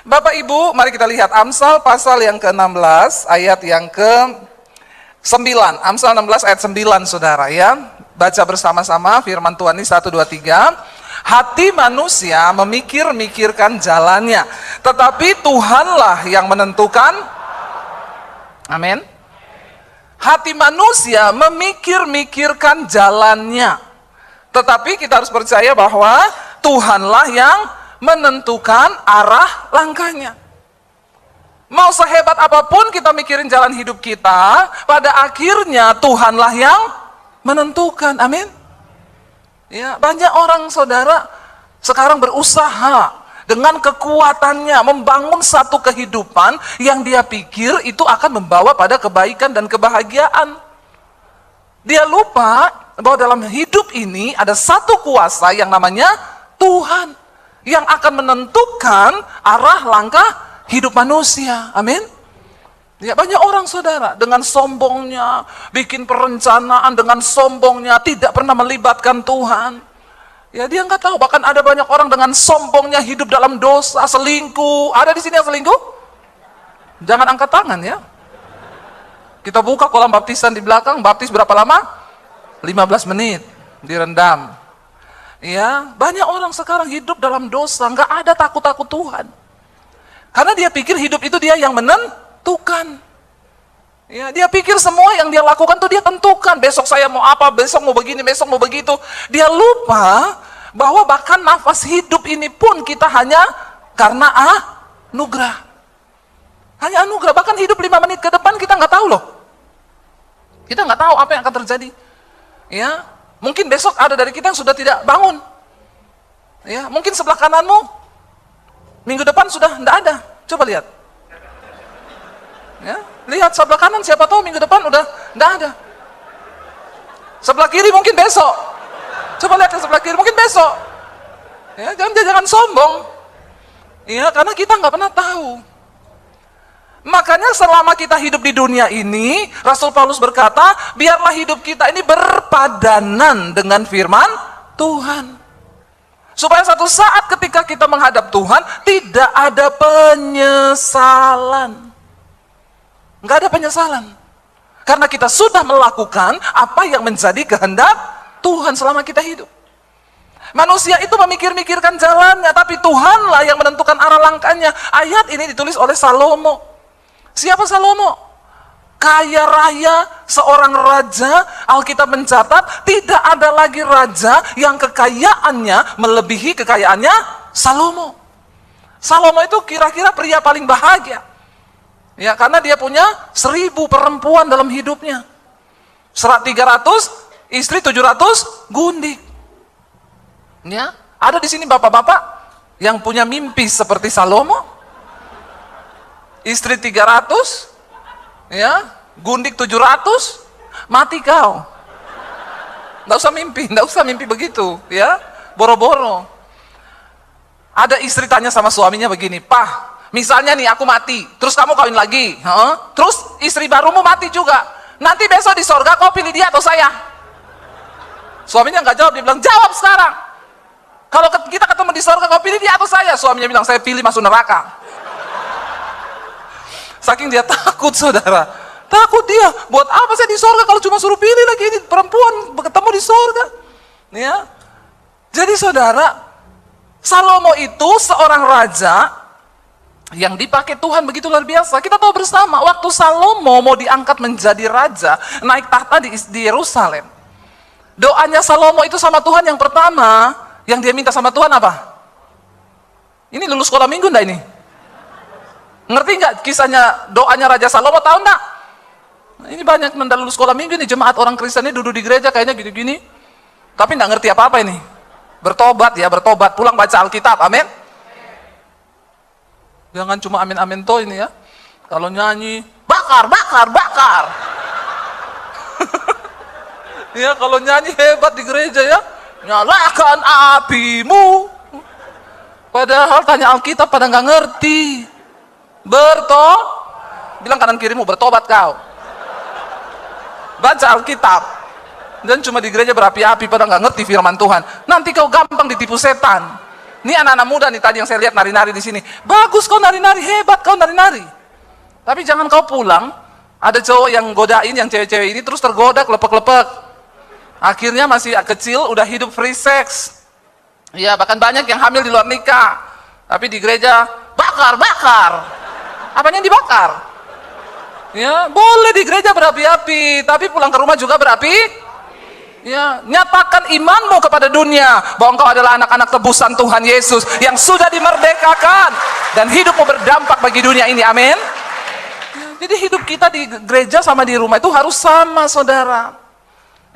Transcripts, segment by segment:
Bapak Ibu, mari kita lihat Amsal pasal yang ke-16 ayat yang ke-9. Amsal 16 ayat 9, saudara ya. Baca bersama-sama firman Tuhan ini 1, 2, 3. Hati manusia memikir-mikirkan jalannya, tetapi Tuhanlah yang menentukan. Amin. Hati manusia memikir-mikirkan jalannya, tetapi kita harus percaya bahwa Tuhanlah yang menentukan arah langkahnya. Mau sehebat apapun kita mikirin jalan hidup kita, pada akhirnya Tuhanlah yang menentukan. Amin. Ya, banyak orang, saudara, sekarang berusaha dengan kekuatannya membangun satu kehidupan yang dia pikir itu akan membawa pada kebaikan dan kebahagiaan. Dia lupa bahwa dalam hidup ini ada satu kuasa yang namanya Tuhan, yang akan menentukan arah langkah hidup manusia. Amin. Ya, banyak orang, saudara, dengan sombongnya bikin perencanaan, dengan sombongnya tidak pernah melibatkan Tuhan. Ya, dia nggak tahu. Bahkan ada banyak orang dengan sombongnya hidup dalam dosa, selingkuh. Ada di sini yang selingkuh? Jangan angkat tangan ya. Kita buka kolam baptisan di belakang. Baptis berapa lama? 15 menit direndam. Ya, banyak orang sekarang hidup dalam dosa, nggak ada takut-takut Tuhan. Karena dia pikir hidup itu dia yang menentukan. Ya, dia pikir semua yang dia lakukan tuh dia tentukan. Besok saya mau apa, besok mau begini, besok mau begitu. Dia lupa bahwa bahkan nafas hidup ini pun kita hanya karena anugerah. Hanya anugerah. Bahkan hidup 5 menit ke depan kita nggak tahu loh. Kita nggak tahu apa yang akan terjadi. Ya, mungkin besok ada dari kita yang sudah tidak bangun. Ya, mungkin sebelah kananmu minggu depan sudah tidak ada. Coba lihat. Ya, lihat sebelah kanan, siapa tahu minggu depan udah tidak ada. Sebelah kiri mungkin besok. Coba lihat ke sebelah kiri, mungkin besok. Ya, jangan sombong. Ya, karena kita nggak pernah tahu. Makanya selama kita hidup di dunia ini, Rasul Paulus berkata, biarlah hidup kita ini berpadanan dengan firman Tuhan. Supaya satu saat ketika kita menghadap Tuhan, tidak ada penyesalan. Nggak ada penyesalan. Karena kita sudah melakukan apa yang menjadi kehendak Tuhan selama kita hidup. Manusia itu memikir-mikirkan jalannya, tapi Tuhanlah yang menentukan arah langkahnya. Ayat ini ditulis oleh Salomo. Siapa Salomo? Kaya raya, seorang raja. Alkitab mencatat tidak ada lagi raja yang kekayaannya melebihi kekayaannya Salomo. Salomo itu kira-kira pria paling bahagia. Ya, karena dia punya 1000 perempuan dalam hidupnya. Serat 300, istri 700 gundik. Ya, ada di sini bapak-bapak yang punya mimpi seperti Salomo. Istri 300, ya, gundik 700, mati kau. Nggak usah mimpi begitu, ya, boro-boro. Ada istri tanya sama suaminya begini, "Pak, misalnya nih aku mati, terus kamu kawin lagi, terus istri barumu mati juga. Nanti besok di sorga kau pilih dia atau saya?" Suaminya nggak jawab, dia bilang, "Jawab sekarang. Kalau kita ketemu di sorga kau pilih dia atau saya?" Suaminya bilang, "Saya pilih masuk neraka." Saking dia takut, saudara. Takut dia. Buat apa saya di sorga kalau cuma suruh pilih lagi ini perempuan ketemu di sorga? Ya. Jadi saudara, Salomo itu seorang raja yang dipakai Tuhan begitu luar biasa. Kita tahu bersama, waktu Salomo mau diangkat menjadi raja, naik tahta di Yerusalem. Doanya Salomo itu sama Tuhan yang pertama, yang dia minta sama Tuhan apa? Ini lulus sekolah minggu enggak ini? Ngerti nggak kisahnya doanya Raja Salomo, tahu nggak? Ini banyak lulus sekolah minggu nih, jemaat orang Kristen ini duduk di gereja kayaknya gini-gini, tapi nggak ngerti apa-apa ini. Bertobat ya, bertobat, pulang baca Alkitab, amin. Jangan cuma amin-amin toh ini ya. Kalau nyanyi, bakar. Ya, kalau nyanyi hebat di gereja ya, nyalakan apimu. Padahal tanya Alkitab pada nggak ngerti. Bilang kanan kirimu, bertobat kau. Baca Alkitab. Dan cuma di gereja berapi-api pada nggak ngerti firman Tuhan. Nanti kau gampang ditipu setan. Ini anak-anak muda nih tadi yang saya lihat nari-nari di sini. Bagus kau nari-nari, hebat kau nari-nari. Tapi jangan kau pulang, ada cowok yang godain yang cewek-cewek ini terus tergoda kelepek-kelepek. Akhirnya masih kecil udah hidup free sex. Ya, bahkan banyak yang hamil di luar nikah. Tapi di gereja bakar. Apanya yang dibakar? Ya, boleh di gereja berapi-api, tapi pulang ke rumah juga berapi. Ya, nyatakan imanmu kepada dunia bahwa engkau adalah anak-anak tebusan Tuhan Yesus yang sudah dimerdekakan dan hidupmu berdampak bagi dunia ini. Amin. Ya, jadi hidup kita di gereja sama di rumah itu harus sama, saudara.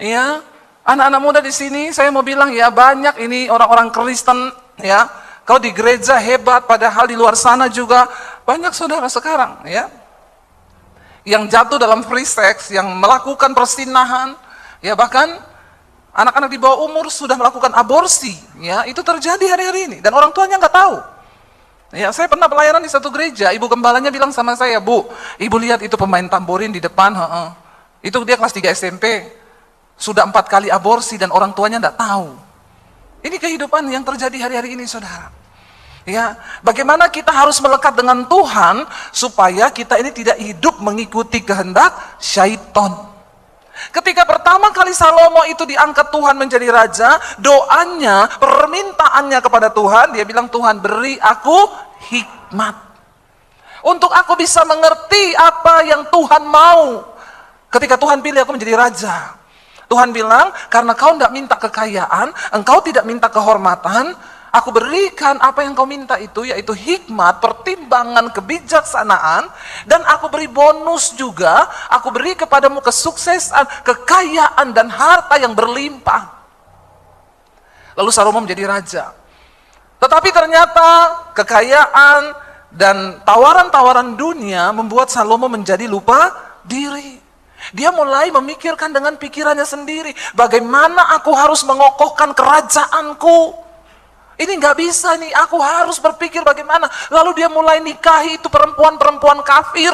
Ya, anak-anak muda di sini saya mau bilang ya, banyak ini orang-orang Kristen ya. Kau di gereja hebat, padahal di luar sana juga banyak saudara sekarang ya yang jatuh dalam free sex, yang melakukan persinahan, ya bahkan anak-anak di bawah umur sudah melakukan aborsi, ya itu terjadi hari-hari ini dan orang tuanya nggak tahu. Ya, saya pernah pelayanan di satu gereja, ibu gembalanya bilang sama saya, Bu, ibu lihat itu pemain tamborin di depan, itu dia kelas 3 SMP, sudah 4 kali aborsi dan orang tuanya nggak tahu. Ini kehidupan yang terjadi hari-hari ini, saudara. Ya, bagaimana kita harus melekat dengan Tuhan supaya kita ini tidak hidup mengikuti kehendak syaitan. Ketika pertama kali Salomo itu diangkat Tuhan menjadi raja, doanya, permintaannya kepada Tuhan, dia bilang, Tuhan beri aku hikmat. Untuk aku bisa mengerti apa yang Tuhan mau. Ketika Tuhan pilih aku menjadi raja. Tuhan bilang, karena kau tidak minta kekayaan, engkau tidak minta kehormatan, aku berikan apa yang kau minta itu, yaitu hikmat, pertimbangan, kebijaksanaan, dan aku beri bonus juga, aku beri kepadamu kesuksesan, kekayaan, dan harta yang berlimpah. Lalu Salomo menjadi raja. Tetapi ternyata kekayaan dan tawaran-tawaran dunia membuat Salomo menjadi lupa diri. Dia mulai memikirkan dengan pikirannya sendiri, bagaimana aku harus mengokohkan kerajaanku. Ini nggak bisa nih, aku harus berpikir bagaimana. Lalu dia mulai nikahi itu perempuan-perempuan kafir.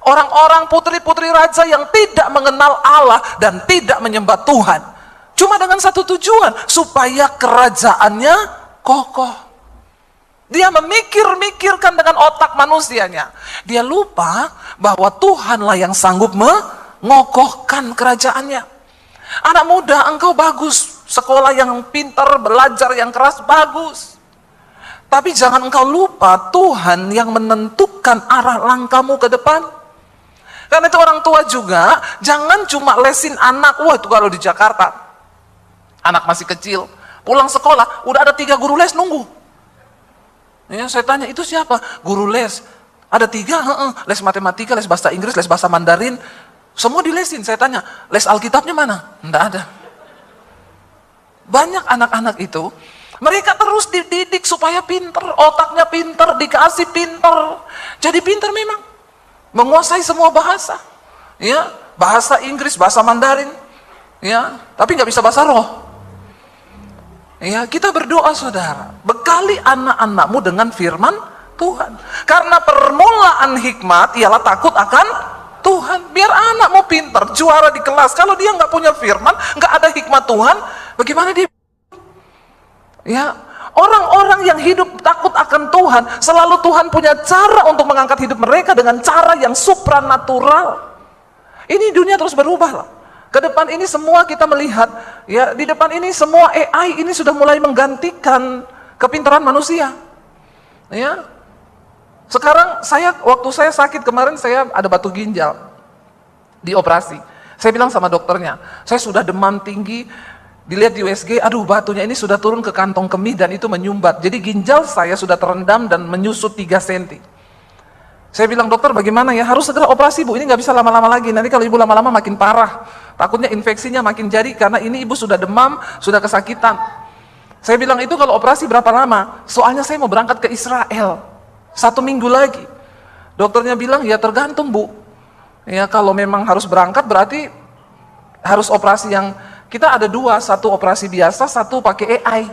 Orang-orang putri-putri raja yang tidak mengenal Allah dan tidak menyembah Tuhan. Cuma dengan satu tujuan, supaya kerajaannya kokoh. Dia memikir-mikirkan dengan otak manusianya. Dia lupa bahwa Tuhanlah yang sanggup mengokohkan kerajaannya. Anak muda, engkau bagus. Sekolah yang pintar, belajar yang keras, bagus. Tapi jangan engkau lupa Tuhan yang menentukan arah langkahmu ke depan. Karena itu orang tua juga, jangan cuma lesin anak. Wah, itu kalau di Jakarta, anak masih kecil, pulang sekolah, udah ada 3 guru les nunggu. Ya, saya tanya, itu siapa? Guru les. Ada 3, les matematika, les bahasa Inggris, les bahasa Mandarin. Semua dilesin. Saya tanya, les Alkitabnya mana? Enggak ada. Banyak anak-anak itu, mereka terus dididik supaya pinter, otaknya pinter, dikasih pinter. Jadi pinter memang, menguasai semua bahasa. Ya, bahasa Inggris, bahasa Mandarin. Ya, tapi nggak bisa bahasa roh. Ya, kita berdoa saudara, bekali anak-anakmu dengan firman Tuhan. Karena permulaan hikmat ialah takut akan Tuhan. Biar anakmu pinter, juara di kelas. Kalau dia nggak punya firman, nggak ada hikmat Tuhan, bagaimana dia? Ya, orang-orang yang hidup takut akan Tuhan, selalu Tuhan punya cara untuk mengangkat hidup mereka dengan cara yang supranatural. Ini dunia terus berubah lah. Ke depan ini semua kita melihat, ya di depan ini semua AI ini sudah mulai menggantikan kepintaran manusia. Ya, sekarang waktu saya sakit kemarin, saya ada batu ginjal, dioperasi. Saya bilang sama dokternya, saya sudah demam tinggi, dilihat di USG, aduh batunya ini sudah turun ke kantong kemih dan itu menyumbat. Jadi ginjal saya sudah terendam dan menyusut 3 cm. Saya bilang, dokter bagaimana ya, harus segera operasi Bu, ini nggak bisa lama-lama lagi, nanti kalau ibu lama-lama makin parah. Takutnya infeksinya makin jadi, karena ini ibu sudah demam, sudah kesakitan. Saya bilang, itu kalau operasi berapa lama? Soalnya saya mau berangkat ke Israel 1 minggu lagi. Dokternya bilang, ya tergantung Bu. Ya kalau memang harus berangkat berarti harus operasi yang, kita ada 2, satu operasi biasa, satu pakai AI.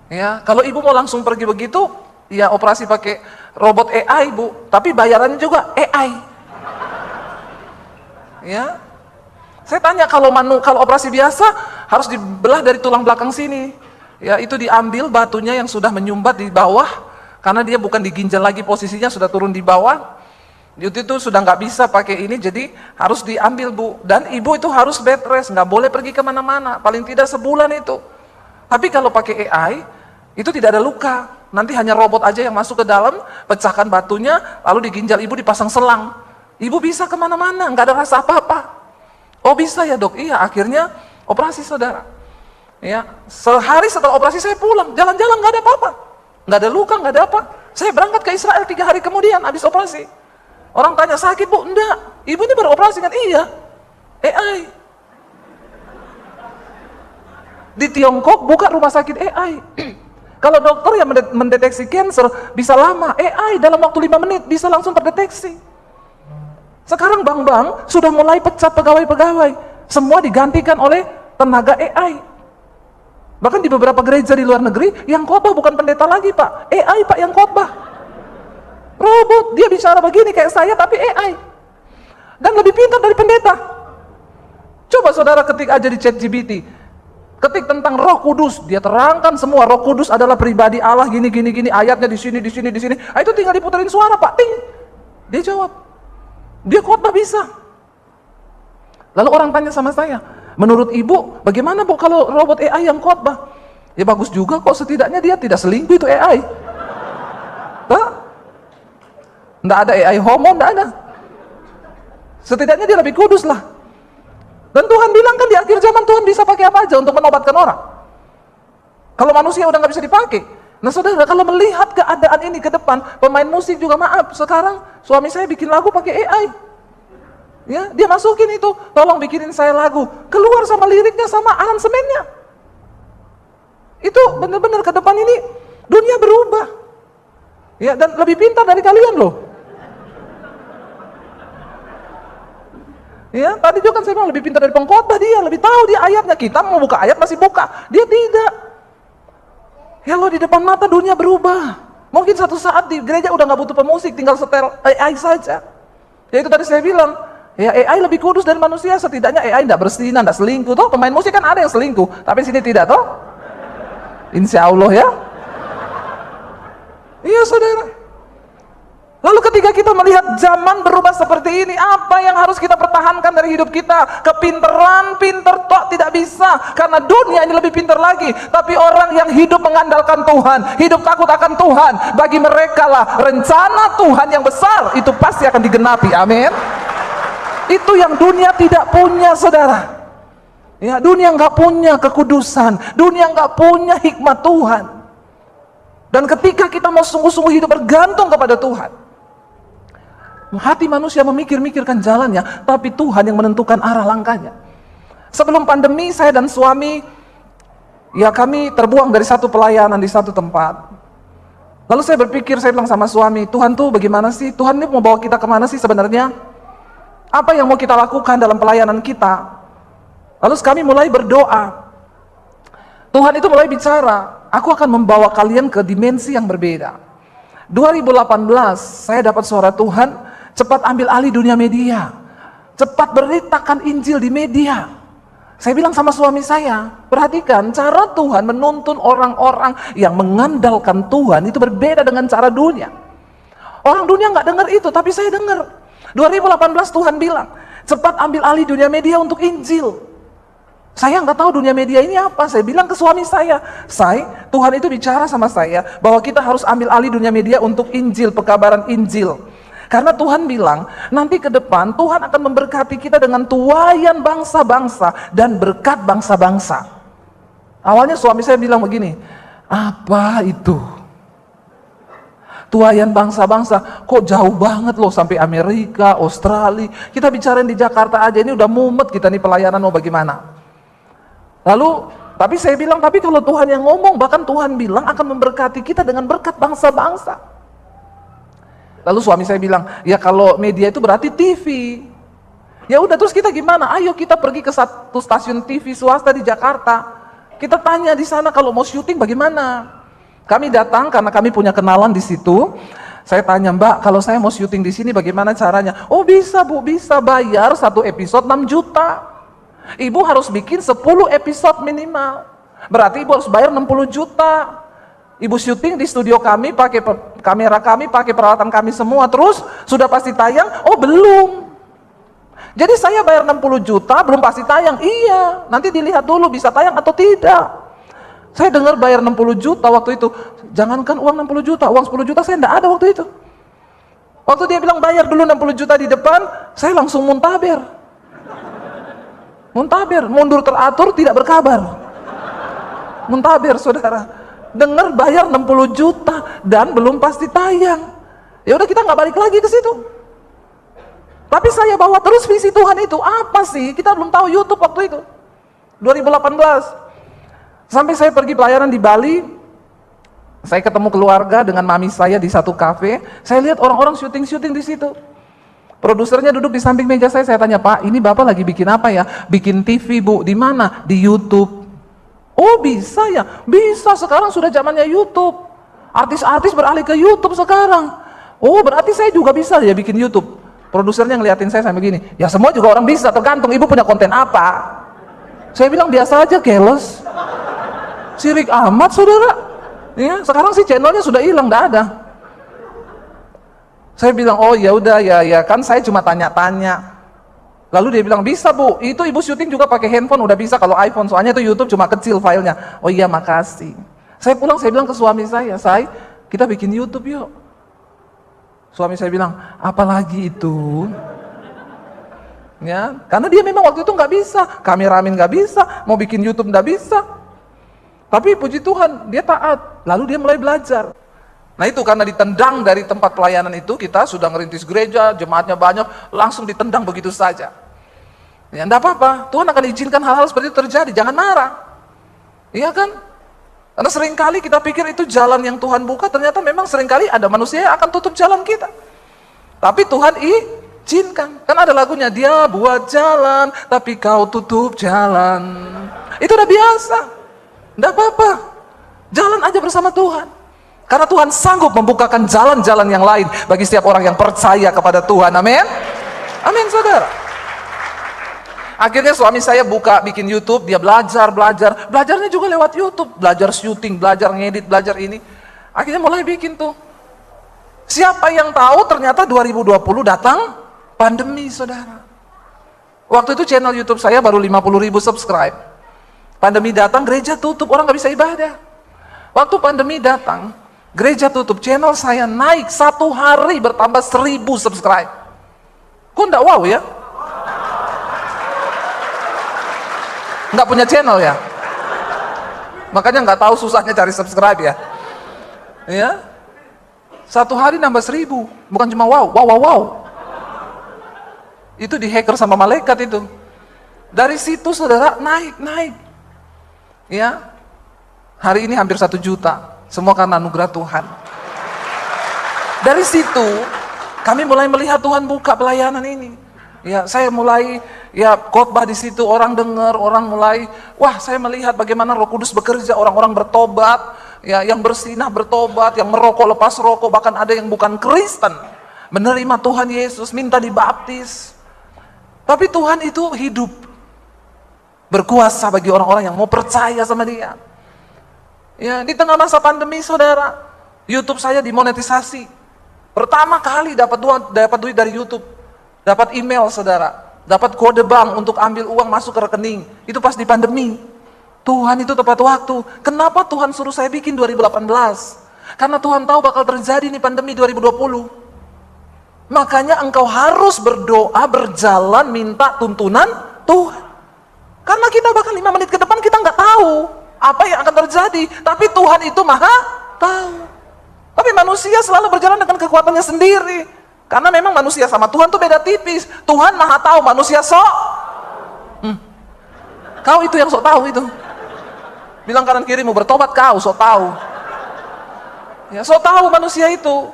Ya, kalau ibu mau langsung pergi begitu, ya operasi pakai robot AI Bu, tapi bayarannya juga AI. Ya, saya tanya kalau operasi biasa harus dibelah dari tulang belakang sini. Ya, itu diambil batunya yang sudah menyumbat di bawah, karena dia bukan di ginjal lagi, posisinya sudah turun di bawah. Itu sudah nggak bisa pakai ini, jadi harus diambil, Bu. Dan ibu itu harus bed rest, nggak boleh pergi kemana-mana, paling tidak sebulan itu. Tapi kalau pakai AI, itu tidak ada luka. Nanti hanya robot aja yang masuk ke dalam, pecahkan batunya, lalu di ginjal ibu dipasang selang. Ibu bisa kemana-mana, nggak ada rasa apa-apa. Oh bisa ya dok? Iya, akhirnya operasi saudara. Ya, sehari setelah operasi saya pulang, jalan-jalan nggak ada apa-apa, nggak ada luka, nggak ada apa. Saya berangkat ke Israel 3 hari kemudian habis operasi. Orang tanya, sakit Bu? Enggak. Ibu ini baru operasi kan? Iya. AI. Di Tiongkok buka rumah sakit AI. Kalau dokter yang mendeteksi cancer bisa lama, AI dalam waktu 5 menit bisa langsung terdeteksi. Sekarang bank-bank sudah mulai pecat pegawai-pegawai, semua digantikan oleh tenaga AI. Bahkan di beberapa gereja di luar negeri, yang khotbah bukan pendeta lagi Pak, AI Pak yang khotbah. Robot, dia bicara begini kayak saya tapi AI. Dan lebih pintar dari pendeta. Coba saudara ketik aja di ChatGPT, ketik tentang Roh Kudus, dia terangkan semua. Roh Kudus adalah pribadi Allah, gini, ayatnya di sini. Itu tinggal diputerin suara Pak, ting. Dia jawab. Dia khotbah bisa. Lalu orang tanya sama saya, menurut ibu, bagaimana Bu kalau robot AI yang khotbah? Ya bagus juga kok, setidaknya dia tidak selingkuh itu AI. Nggak ada AI homo, nggak ada. Setidaknya dia lebih kudus lah. Dan Tuhan bilang kan di akhir zaman Tuhan bisa pakai apa aja untuk menobatkan orang. Kalau manusia udah nggak bisa dipakai. Nah saudara, kalau melihat keadaan ini ke depan, pemain musik juga maaf, sekarang suami saya bikin lagu pakai AI. Ya, dia masukin itu, tolong bikinin saya lagu, keluar sama liriknya sama aransemennya. Itu benar-benar ke depan ini dunia berubah. Ya, dan lebih pintar dari kalian loh. Ya, tadi juga kan saya bilang lebih pintar dari pengkhotbah, dia lebih tahu dia ayatnya. Kita mau buka ayat masih buka, dia tidak. Ya lo, di depan mata dunia berubah. Mungkin satu saat di gereja udah nggak butuh pemusik, tinggal setel AI saja. Ya itu tadi saya bilang, ya AI lebih kudus dari manusia, setidaknya AI tidak berzina, tidak selingkuh. Toh pemain musik kan ada yang selingkuh, tapi sini tidak toh. Insya Allah ya. Iya saudara. Lalu ketika kita melihat zaman berubah seperti ini, apa yang harus kita pertahankan dari hidup kita? Kepinteran, pinter toh tidak bisa, karena dunia ini lebih pintar lagi. Tapi orang yang hidup mengandalkan Tuhan, hidup takut akan Tuhan, bagi mereka lah rencana Tuhan yang besar itu pasti akan digenapi. Amin. Itu yang dunia tidak punya, saudara. Ya, dunia nggak punya kekudusan, dunia nggak punya hikmat Tuhan. Dan ketika kita mau sungguh-sungguh hidup bergantung kepada Tuhan, hati manusia memikir-mikirkan jalannya, tapi Tuhan yang menentukan arah langkahnya. Sebelum pandemi, saya dan suami, ya kami terbuang dari satu pelayanan di satu tempat. Lalu saya berpikir, saya bilang sama suami, Tuhan tuh bagaimana sih? Tuhan ini mau bawa kita kemana sih sebenarnya? Apa yang mau kita lakukan dalam pelayanan kita? Lalu kami mulai berdoa. Tuhan itu mulai bicara, aku akan membawa kalian ke dimensi yang berbeda. 2018, saya dapat suara Tuhan, cepat ambil alih dunia media. Cepat beritakan Injil di media. Saya bilang sama suami saya, perhatikan cara Tuhan menuntun orang-orang yang mengandalkan Tuhan itu berbeda dengan cara dunia. Orang dunia nggak dengar itu, tapi saya dengar. 2018 Tuhan bilang, cepat ambil alih dunia media untuk Injil. Saya nggak tahu dunia media ini apa. Saya bilang ke suami saya, Tuhan itu bicara sama saya bahwa kita harus ambil alih dunia media untuk Injil, pekabaran Injil. Karena Tuhan bilang, nanti ke depan Tuhan akan memberkati kita dengan tuaian bangsa-bangsa dan berkat bangsa-bangsa. Awalnya suami saya bilang begini, apa itu? Tuaian bangsa-bangsa, kok jauh banget loh sampai Amerika, Australia. Kita bicarain di Jakarta aja, ini udah mumet kita nih pelayanan mau bagaimana. Lalu, tapi saya bilang, tapi kalau Tuhan yang ngomong, bahkan Tuhan bilang akan memberkati kita dengan berkat bangsa-bangsa. Lalu suami saya bilang, ya kalau media itu berarti TV. Ya udah, terus kita gimana? Ayo kita pergi ke satu stasiun TV swasta di Jakarta. Kita tanya di sana kalau mau syuting bagaimana. Kami datang karena kami punya kenalan di situ. Saya tanya, Mbak, kalau saya mau syuting di sini bagaimana caranya? Oh bisa Bu, bisa, bayar satu episode 6 juta. Ibu harus bikin 10 episode minimal. Berarti ibu harus bayar 60 juta. Ibu syuting di studio kami, pakai kamera kami, pakai peralatan kami semua, terus sudah pasti tayang? Oh belum. Jadi saya bayar 60 juta, belum pasti tayang? Iya, nanti dilihat dulu bisa tayang atau tidak. Saya dengar bayar 60 juta waktu itu. Jangankan uang 60 juta, uang 10 juta saya tidak ada waktu itu. Waktu dia bilang bayar dulu 60 juta di depan, saya langsung muntaber. Muntaber, mundur teratur, tidak berkabar. Muntaber, saudara. Dengar bayar 60 juta dan belum pasti tayang. Ya udah, kita nggak balik lagi ke situ. Tapi saya bawa terus visi Tuhan itu. Apa sih? Kita belum tahu YouTube waktu itu. 2018. Sampai saya pergi pelayanan di Bali. Saya ketemu keluarga dengan mami saya di satu kafe. Saya lihat orang-orang syuting-syuting di situ. Produsernya duduk di samping meja saya tanya, "Pak, ini Bapak lagi bikin apa ya?" "Bikin TV, Bu." "Di mana?" "Di YouTube." "Oh bisa ya?" "Bisa, sekarang sudah zamannya YouTube. Artis-artis beralih ke YouTube sekarang." "Oh berarti saya juga bisa ya bikin YouTube." Produsernya ngeliatin saya sampai gini, "Ya semua juga orang bisa, tergantung ibu punya konten apa." Saya bilang biasa aja, keles. Sirik amat, saudara. Ya, sekarang sih channelnya sudah hilang, enggak ada. Saya bilang, "Oh ya udah ya kan saya cuma tanya-tanya." Lalu dia bilang, "Bisa Bu, itu ibu syuting juga pakai handphone udah bisa kalau iPhone, soalnya itu YouTube cuma kecil filenya." "Oh iya makasih." Saya pulang, saya bilang ke suami saya, "Kita bikin YouTube yuk." Suami saya bilang, "Apalagi itu?" Ya, karena dia memang waktu itu nggak bisa, kameramen nggak bisa, mau bikin YouTube nggak bisa. Tapi puji Tuhan, dia taat. Lalu dia mulai belajar. Nah itu karena ditendang dari tempat pelayanan itu, kita sudah ngerintis gereja, jemaatnya banyak, langsung ditendang begitu saja. Ya enggak apa-apa, Tuhan akan izinkan hal-hal seperti itu terjadi, jangan marah. Iya kan? Karena seringkali kita pikir itu jalan yang Tuhan buka, ternyata memang seringkali ada manusia yang akan tutup jalan kita. Tapi Tuhan izinkan. Kan ada lagunya, "Dia buat jalan, tapi kau tutup jalan." Itu udah biasa. Enggak apa-apa. Jalan aja bersama Tuhan. Karena Tuhan sanggup membukakan jalan-jalan yang lain bagi setiap orang yang percaya kepada Tuhan. Amin. Amin, saudara. Akhirnya suami saya bikin YouTube, dia belajarnya juga lewat YouTube, belajar syuting, belajar ngedit, belajar ini. Akhirnya mulai bikin tuh. Siapa yang tahu ternyata 2020 datang pandemi, saudara. Waktu itu channel YouTube saya baru 50.000 subscribe. Pandemi datang, gereja tutup, orang nggak bisa ibadah. Waktu pandemi datang, gereja tutup, channel saya naik 1 hari bertambah 1.000 subscribe. Kok enggak wow ya? Enggak punya channel ya? Makanya enggak tahu susahnya cari subscribe ya. Ya, 1 hari nambah 1.000, bukan cuma wow. Itu di hacker sama malaikat itu. Dari situ saudara naik. Ya, hari ini hampir 1 juta. Semua karena anugerah Tuhan. Dari situ kami mulai melihat Tuhan buka pelayanan ini. Ya, saya mulai khotbah di situ, orang dengar, orang mulai, wah, saya melihat bagaimana Roh Kudus bekerja, orang-orang bertobat, ya, yang bersinah bertobat, yang merokok lepas rokok, bahkan ada yang bukan Kristen menerima Tuhan Yesus, minta dibaptis. Tapi Tuhan itu hidup, berkuasa bagi orang-orang yang mau percaya sama Dia. Ya, di tengah masa pandemi, saudara, YouTube saya dimonetisasi. Pertama kali dapat duit dari YouTube. Dapat email, saudara. Dapat kode bank untuk ambil uang masuk ke rekening. Itu pas di pandemi. Tuhan itu tepat waktu. Kenapa Tuhan suruh saya bikin 2018? Karena Tuhan tahu bakal terjadi nih pandemi 2020. Makanya engkau harus berdoa, berjalan, minta tuntunan Tuhan. Karena kita bakal 5 menit ke depan kita nggak tahu apa yang akan terjadi, tapi Tuhan itu maha tahu. Tapi manusia selalu berjalan dengan kekuatannya sendiri, karena memang manusia sama Tuhan tuh beda tipis. Tuhan maha tahu, manusia sok kau itu yang sok tahu itu. Bilang kanan kiri mau bertobat, kau sok tahu. Ya, sok tahu manusia itu.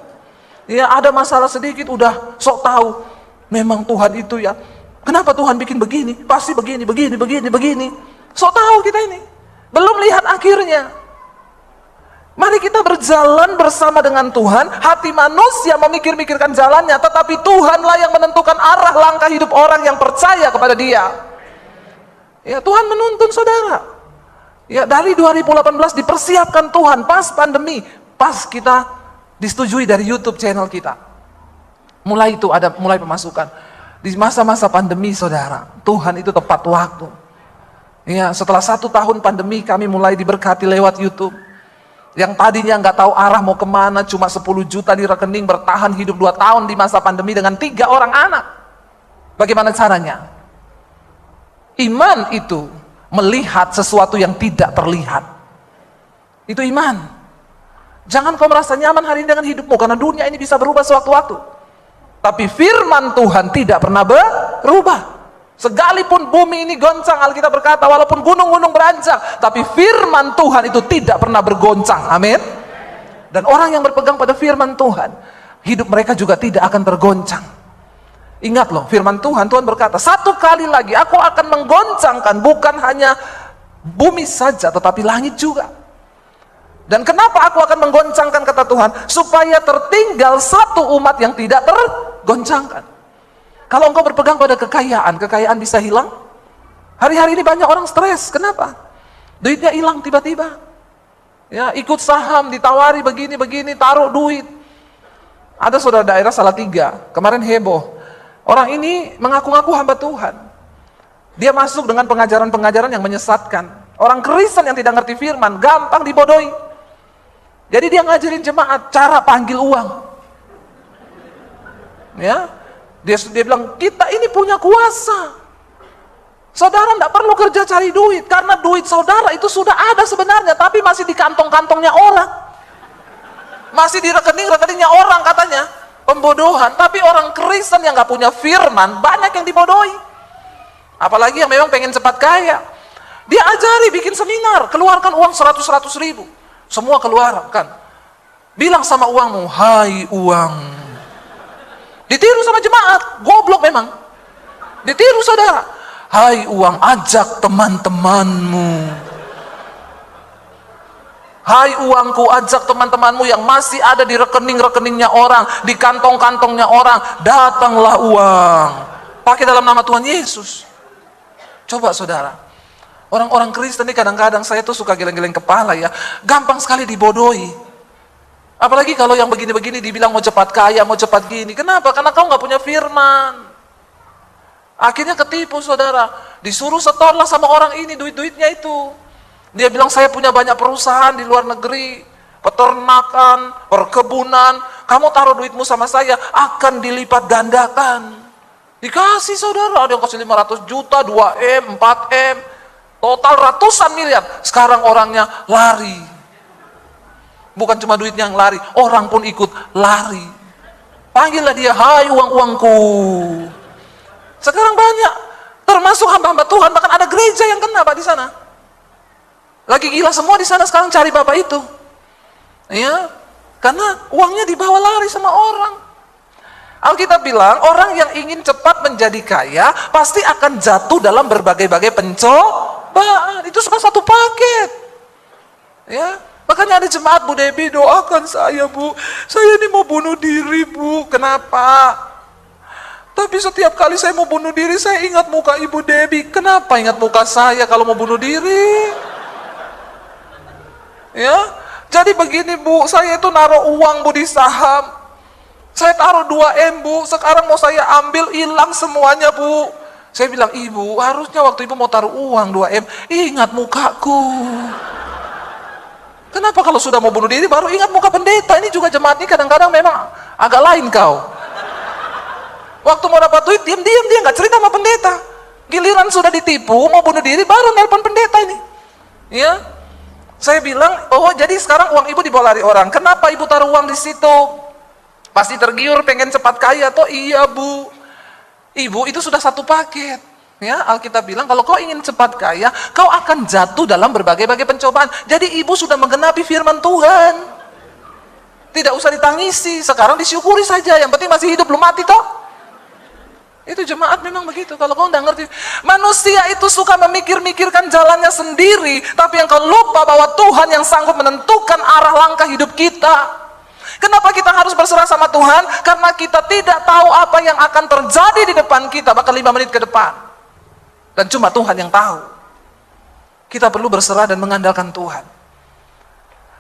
Ya, ada masalah sedikit udah sok tahu. Memang Tuhan itu ya, kenapa Tuhan bikin begini? Pasti begini. Sok tahu kita ini. Belum lihat akhirnya. Mari kita berjalan bersama dengan Tuhan. Hati manusia memikir-mikirkan jalannya, tetapi Tuhanlah yang menentukan arah langkah hidup orang yang percaya kepada Dia. Ya, Tuhan menuntun, saudara. Ya, dari 2018 dipersiapkan Tuhan, pas pandemi, pas kita disetujui dari YouTube channel kita. Mulai itu ada mulai pemasukan. Di masa-masa pandemi, saudara, Tuhan itu tepat waktu. Ya, setelah 1 tahun pandemi kami mulai diberkati lewat YouTube. Yang tadinya nggak tahu arah mau kemana, cuma 10 juta di rekening, bertahan hidup 2 tahun di masa pandemi dengan 3 orang anak. Bagaimana caranya? Iman itu melihat sesuatu yang tidak terlihat. Itu iman. Jangan kau merasa nyaman hari ini dengan hidupmu, karena dunia ini bisa berubah sewaktu-waktu. Tapi firman Tuhan tidak pernah berubah. Sekalipun bumi ini goncang, Alkitab berkata, walaupun gunung-gunung beranjak, tapi firman Tuhan itu tidak pernah bergoncang. Amin. Dan orang yang berpegang pada firman Tuhan, hidup mereka juga tidak akan tergoncang. Ingat loh, firman Tuhan berkata, 1 kali lagi aku akan menggoncangkan bukan hanya bumi saja, tetapi langit juga. Dan kenapa aku akan menggoncangkan, kata Tuhan? Supaya tertinggal satu umat yang tidak tergoncangkan. Kalau engkau berpegang pada kekayaan bisa hilang. Hari-hari ini banyak orang stres. Kenapa? Duitnya hilang tiba-tiba. Ya, ikut saham, ditawari begini-begini, taruh duit. Ada saudara daerah Salatiga, kemarin heboh. Orang ini mengaku-ngaku hamba Tuhan. Dia masuk dengan pengajaran-pengajaran yang menyesatkan. Orang Kristen yang tidak ngerti firman, gampang dibodohi. Jadi dia ngajarin jemaat cara panggil uang. Ya, dia bilang, kita ini punya kuasa. Saudara tidak perlu kerja cari duit, karena duit saudara itu sudah ada sebenarnya, tapi masih di kantong-kantongnya orang. Masih di rekening-rekeningnya orang katanya. Pembodohan. Tapi orang Kristen yang gak punya firman, banyak yang dibodohi. Apalagi yang memang pengen cepat kaya. Dia ajari bikin seminar, keluarkan uang 100 ribu. Semua keluarkan. Bilang sama uangmu, hai uang. Ditiru sama jemaat, goblok memang. Ditiru saudara. Hai uang, ajak teman-temanmu. Hai uangku, ajak teman-temanmu yang masih ada di rekening-rekeningnya orang, di kantong-kantongnya orang. Datanglah uang. Pakai dalam nama Tuhan Yesus. Coba saudara. Orang-orang Kristen ini kadang-kadang saya tuh suka geleng-geleng kepala ya. Gampang sekali dibodohi. Apalagi kalau yang begini-begini dibilang mau cepat kaya, mau cepat gini. Kenapa? Karena kau nggak punya firman. Akhirnya ketipu saudara. Disuruh setorlah sama orang ini duit-duitnya itu. Dia bilang saya punya banyak perusahaan di luar negeri. Peternakan, perkebunan. Kamu taruh duitmu sama saya, akan dilipat gandakan. Dikasih saudara, ada yang kasih 500 juta, 2M, 4M. Total ratusan miliar. Sekarang orangnya lari. Bukan cuma duitnya yang lari, orang pun ikut lari. Panggillah dia, hai uang-uangku. Sekarang banyak, termasuk hamba-hamba Tuhan, bahkan ada gereja yang kena Pak di sana. Lagi gila semua di sana sekarang cari Bapak itu. Ya, karena uangnya dibawa lari sama orang. Alkitab bilang, orang yang ingin cepat menjadi kaya, pasti akan jatuh dalam berbagai-bagai pencobaan. Itu cuma satu paket. Ya, makanya ada jemaat, Bu Debbie doakan saya Bu, saya ini mau bunuh diri Bu. Kenapa? Tapi setiap kali saya mau bunuh diri, saya ingat muka Ibu Debbie. Kenapa ingat muka saya kalau mau bunuh diri? Ya, jadi begini Bu, saya itu naruh uang Bu di saham. Saya taruh 2M Bu, sekarang mau saya ambil, hilang semuanya Bu. Saya bilang, Ibu, harusnya waktu Ibu mau taruh uang 2M, ingat mukaku. Kenapa kalau sudah mau bunuh diri baru ingat muka pendeta? Ini juga jemaat ini kadang-kadang memang agak lain kau. Waktu mau dapat duit, diam-diam dia nggak cerita sama pendeta. Giliran sudah ditipu, mau bunuh diri, baru nelpon pendeta ini. Ya, saya bilang, oh jadi sekarang uang Ibu dibawa lari orang. Kenapa Ibu taruh uang di situ? Pasti tergiur, pengen cepat kaya. Toh iya Bu. Ibu itu sudah satu paket. Ya, Alkitab bilang kalau kau ingin cepat kaya, kau akan jatuh dalam berbagai-bagai pencobaan. Jadi Ibu sudah menggenapi firman Tuhan. Tidak usah ditangisi, sekarang disyukuri saja. Yang penting masih hidup, belum mati toh. Itu jemaat memang begitu. Kalau kau nggak ngerti, manusia itu suka memikir-mikirkan jalannya sendiri, tapi yang kau lupa bahwa Tuhan yang sanggup menentukan arah langkah hidup kita. Kenapa kita harus berserah sama Tuhan? Karena kita tidak tahu apa yang akan terjadi di depan kita, bahkan 5 menit ke depan. Dan cuma Tuhan yang tahu. Kita perlu berserah dan mengandalkan Tuhan.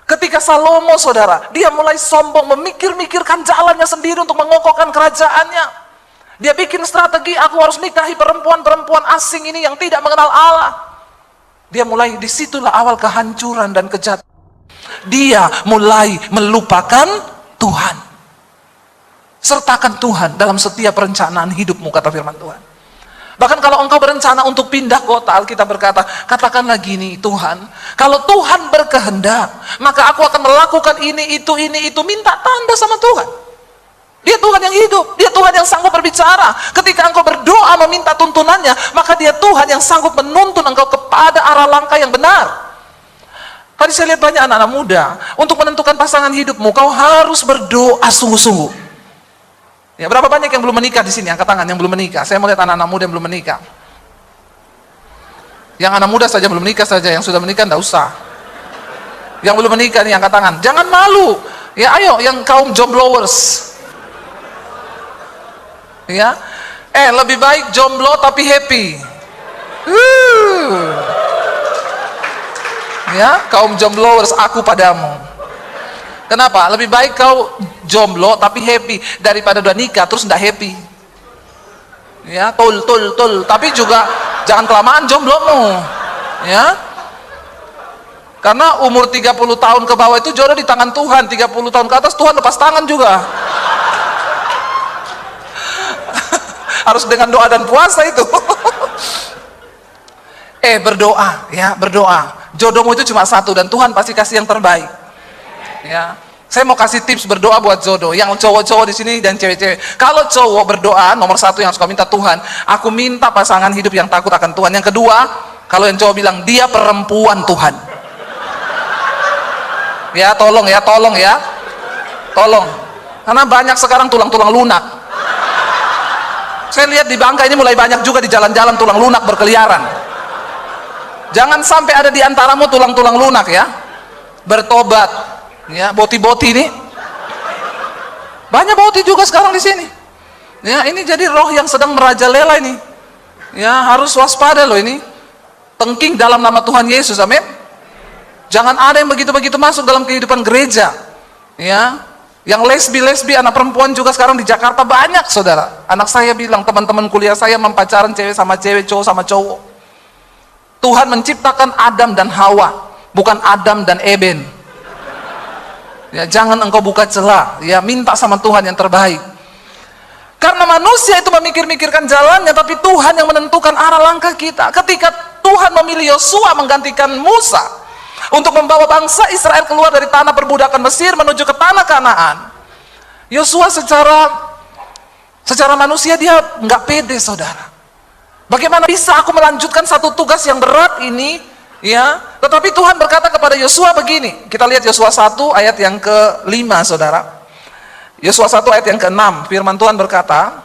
Ketika Salomo, saudara, dia mulai sombong, memikir-mikirkan jalannya sendiri untuk mengokohkan kerajaannya. Dia bikin strategi, aku harus nikahi perempuan-perempuan asing ini yang tidak mengenal Allah. Dia mulai, disitulah awal kehancuran dan kejahatan. Dia mulai melupakan Tuhan. Sertakan Tuhan dalam setiap perencanaan hidupmu, kata firman Tuhan. Bahkan kalau engkau berencana untuk pindah kota, Alkitab berkata, katakanlah gini, Tuhan, kalau Tuhan berkehendak, maka aku akan melakukan ini, itu, minta tanda sama Tuhan. Dia Tuhan yang hidup, dia Tuhan yang sanggup berbicara. Ketika engkau berdoa meminta tuntunannya, maka dia Tuhan yang sanggup menuntun engkau kepada arah langkah yang benar. Tadi saya lihat banyak anak-anak muda, untuk menentukan pasangan hidupmu, kau harus berdoa sungguh-sungguh. Ya, berapa banyak yang belum menikah di sini? Angkat tangan yang belum menikah. Saya mau lihat anak-anak muda yang belum menikah. Yang anak muda saja belum menikah saja, yang sudah menikah enggak usah. Yang belum menikah nih angkat tangan. Jangan malu. Ya, ayo yang kaum jomblowers. Ya. Lebih baik jomblo tapi happy. Ya, kaum jomblowers, aku padamu. Kenapa? Lebih baik kau jomblo tapi happy daripada udah nikah terus nggak happy. Ya, tul. Tapi juga jangan kelamaan jomblomu. Ya. Karena umur 30 tahun ke bawah itu jodoh di tangan Tuhan, 30 tahun ke atas Tuhan lepas tangan juga. Harus dengan doa dan puasa itu. Berdoa, ya, berdoa. Jodohmu itu cuma satu dan Tuhan pasti kasih yang terbaik. Ya, saya mau kasih tips berdoa buat jodoh. Yang cowok-cowok di sini dan cewek-cewek. Kalau cowok berdoa, nomor satu yang suka minta Tuhan, aku minta pasangan hidup yang takut akan Tuhan. Yang kedua, kalau yang cowok bilang dia perempuan Tuhan. Ya, tolong ya. Tolong. Karena banyak sekarang tulang-tulang lunak. Saya lihat di Bangka ini mulai banyak juga di jalan-jalan tulang lunak berkeliaran. Jangan sampai ada di antaramu tulang-tulang lunak ya. Bertobat. Ya, boti-boti ini. Banyak boti juga sekarang di sini. Ya, ini jadi roh yang sedang merajalela ini. Ya, harus waspada loh ini. Tengking dalam nama Tuhan Yesus, amin. Jangan ada yang begitu-begitu masuk dalam kehidupan gereja. Ya. Yang lesbi anak perempuan juga sekarang di Jakarta banyak, saudara. Anak saya bilang, teman-teman kuliah saya mempacaran cewek sama cewek, cowok sama cowok. Tuhan menciptakan Adam dan Hawa, bukan Adam dan Eben. Ya, jangan engkau buka celah. Ya, minta sama Tuhan yang terbaik. Karena manusia itu memikir-mikirkan jalannya, tapi Tuhan yang menentukan arah langkah kita. Ketika Tuhan memilih Yosua menggantikan Musa untuk membawa bangsa Israel keluar dari tanah perbudakan Mesir menuju ke tanah Kanaan, Yosua secara manusia dia nggak pede, saudara. Bagaimana bisa aku melanjutkan satu tugas yang berat ini, ya? Tetapi Tuhan berkata kepada Yosua begini. Kita lihat Yosua 1 ayat yang ke-5, saudara. Yosua 1 ayat yang ke-6, firman Tuhan berkata,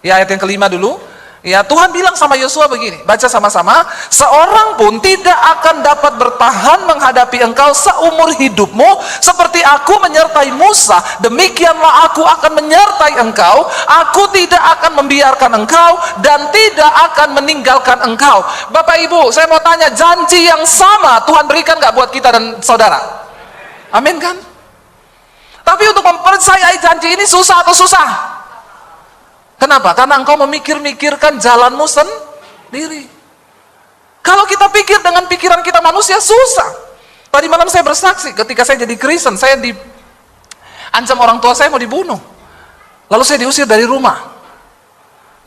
ya ayat yang ke-5 dulu. Ya, Tuhan bilang sama Yosua begini, baca sama-sama, seorang pun tidak akan dapat bertahan menghadapi engkau seumur hidupmu, seperti aku menyertai Musa, demikianlah aku akan menyertai engkau, aku tidak akan membiarkan engkau, dan tidak akan meninggalkan engkau. Bapak Ibu, saya mau tanya, janji yang sama Tuhan berikan gak buat kita dan saudara? Amin kan? Tapi untuk mempercayai janji ini susah atau susah? Kenapa? Karena engkau memikir-mikirkan jalanmu sendiri. Kalau kita pikir dengan pikiran kita manusia, susah. Tadi malam saya bersaksi, ketika saya jadi Kristen, saya diancam orang tua saya mau dibunuh. Lalu saya diusir dari rumah.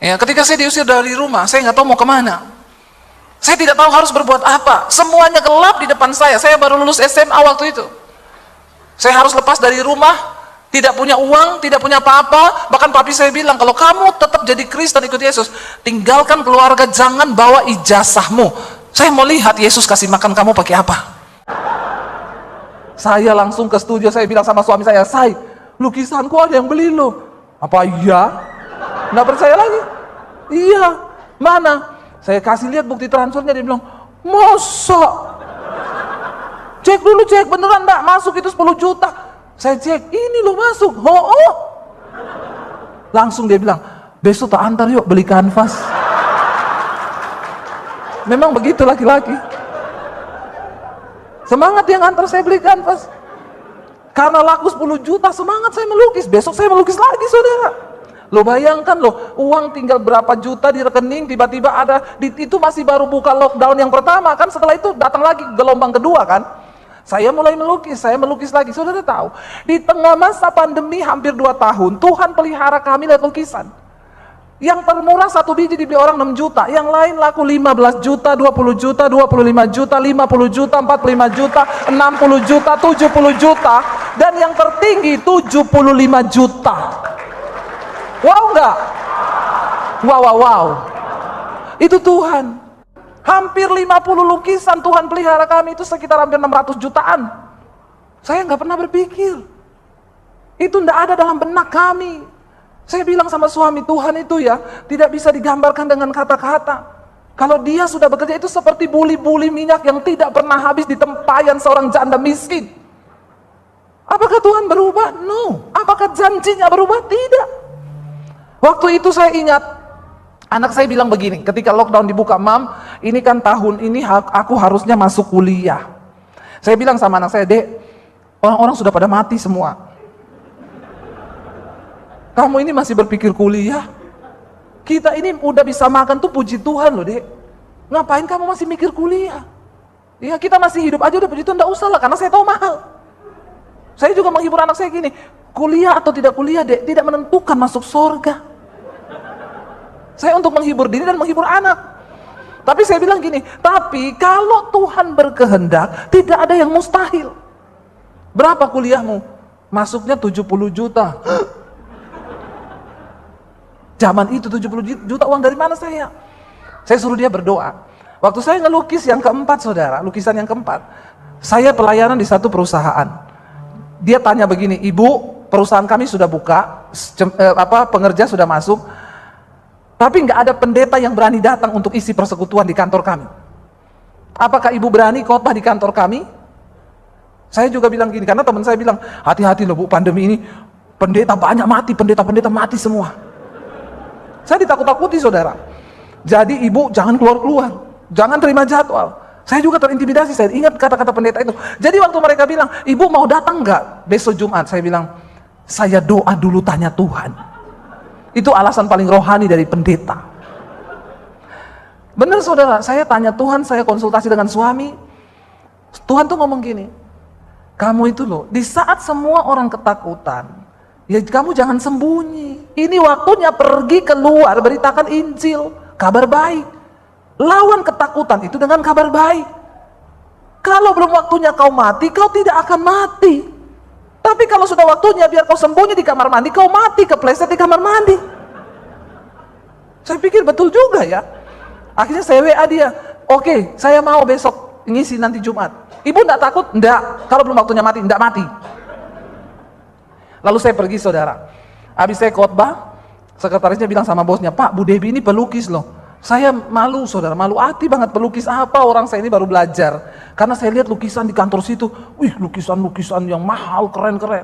Ya, ketika saya diusir dari rumah, saya nggak tahu mau kemana. Saya tidak tahu harus berbuat apa. Semuanya gelap di depan saya. Saya baru lulus SMA waktu itu. Saya harus lepas dari rumah. Tidak punya uang, tidak punya apa-apa. Bahkan papi saya bilang, kalau kamu tetap jadi Kristen ikut Yesus, tinggalkan keluarga, jangan bawa ijazahmu. Saya mau lihat Yesus kasih makan kamu pakai apa. Saya langsung ke studio, saya bilang sama suami saya, lukisanku ada yang beli loh. Apa iya? Nggak percaya lagi? Iya. Mana? Saya kasih lihat bukti transfernya, dia bilang, masa? Cek dulu, cek beneran enggak masuk itu 10 juta. Saya cek, ini loh masuk. Oh. Langsung dia bilang, besok tak antar yuk beli kanvas. Memang begitu laki-laki. Semangat yang antar saya beli kanvas. Karena laku 10 juta, semangat saya melukis. Besok saya melukis lagi, saudara. Lo bayangkan loh, uang tinggal berapa juta di rekening, tiba-tiba ada, itu masih baru buka lockdown yang pertama kan, setelah itu datang lagi gelombang kedua kan. Saya mulai melukis, saya melukis lagi. Saudara tahu, di tengah masa pandemi hampir 2 tahun, Tuhan pelihara kami lewat lukisan. Yang termurah 1 biji dibeli orang 6 juta, yang lain laku 15 juta, 20 juta, 25 juta, 50 juta, 45 juta, 60 juta, 70 juta, dan yang tertinggi 75 juta. Wow enggak? Wow. Itu Tuhan. Hampir 50 lukisan Tuhan pelihara kami, itu sekitar hampir 600 jutaan. Saya nggak pernah berpikir. Itu enggak ada dalam benak kami. Saya bilang sama suami, Tuhan itu ya tidak bisa digambarkan dengan kata-kata. Kalau dia sudah bekerja itu seperti buli-buli minyak yang tidak pernah habis di tempayan seorang janda miskin. Apakah Tuhan berubah? No. Apakah janjinya berubah? Tidak. Waktu itu saya ingat, anak saya bilang begini, ketika lockdown dibuka, Mam, ini kan tahun ini aku harusnya masuk kuliah. Saya bilang sama anak saya, Dek, orang-orang sudah pada mati semua. Kamu ini masih berpikir kuliah? Kita ini udah bisa makan tuh puji Tuhan loh, Dek. Ngapain kamu masih mikir kuliah? Ya kita masih hidup aja udah puji Tuhan, enggak usah lah, karena saya tahu mahal. Saya juga menghibur anak saya gini, kuliah atau tidak kuliah, Dek, tidak menentukan masuk surga. Saya untuk menghibur diri dan menghibur anak. Tapi saya bilang gini, tapi kalau Tuhan berkehendak, tidak ada yang mustahil. Berapa kuliahmu? Masuknya 70 juta. Zaman itu 70 juta uang dari mana saya? Saya suruh dia berdoa. Waktu saya ngelukis yang keempat, saudara, lukisan yang keempat, saya pelayanan di satu perusahaan. Dia tanya begini, Ibu, perusahaan kami sudah buka, pengerja sudah masuk, tapi nggak ada pendeta yang berani datang untuk isi persekutuan di kantor kami. Apakah Ibu berani khotbah di kantor kami? Saya juga bilang gini, karena teman saya bilang, hati-hati loh Bu, pandemi ini pendeta banyak mati, pendeta-pendeta mati semua. Saya ditakut-takuti, saudara. Jadi Ibu jangan keluar-keluar, jangan terima jadwal. Saya juga terintimidasi, saya ingat kata-kata pendeta itu. Jadi waktu mereka bilang, Ibu mau datang nggak besok Jumat? Saya bilang, saya doa dulu tanya Tuhan. Itu alasan paling rohani dari pendeta. Benar saudara, saya tanya Tuhan, saya konsultasi dengan suami. Tuhan tuh ngomong gini, kamu itu loh, di saat semua orang ketakutan, ya kamu jangan sembunyi. Ini waktunya pergi keluar, beritakan Injil, kabar baik. Lawan ketakutan itu dengan kabar baik. Kalau belum waktunya kau mati, kau tidak akan mati. Tapi kalau sudah waktunya, biar kau sembunyi di kamar mandi, kau mati kepleset di kamar mandi. Saya pikir betul juga ya. Akhirnya saya WA dia, oke, saya mau besok ngisi nanti Jumat. Ibu enggak takut? Enggak. Kalau belum waktunya mati, enggak mati. Lalu saya pergi, saudara. Habis saya khotbah, sekretarisnya bilang sama bosnya, Pak, Bu Debbie ini pelukis loh. Saya malu, saudara, malu hati banget, pelukis apa, orang saya ini baru belajar. Karena saya lihat lukisan di kantor situ, wih, lukisan-lukisan yang mahal, keren-keren.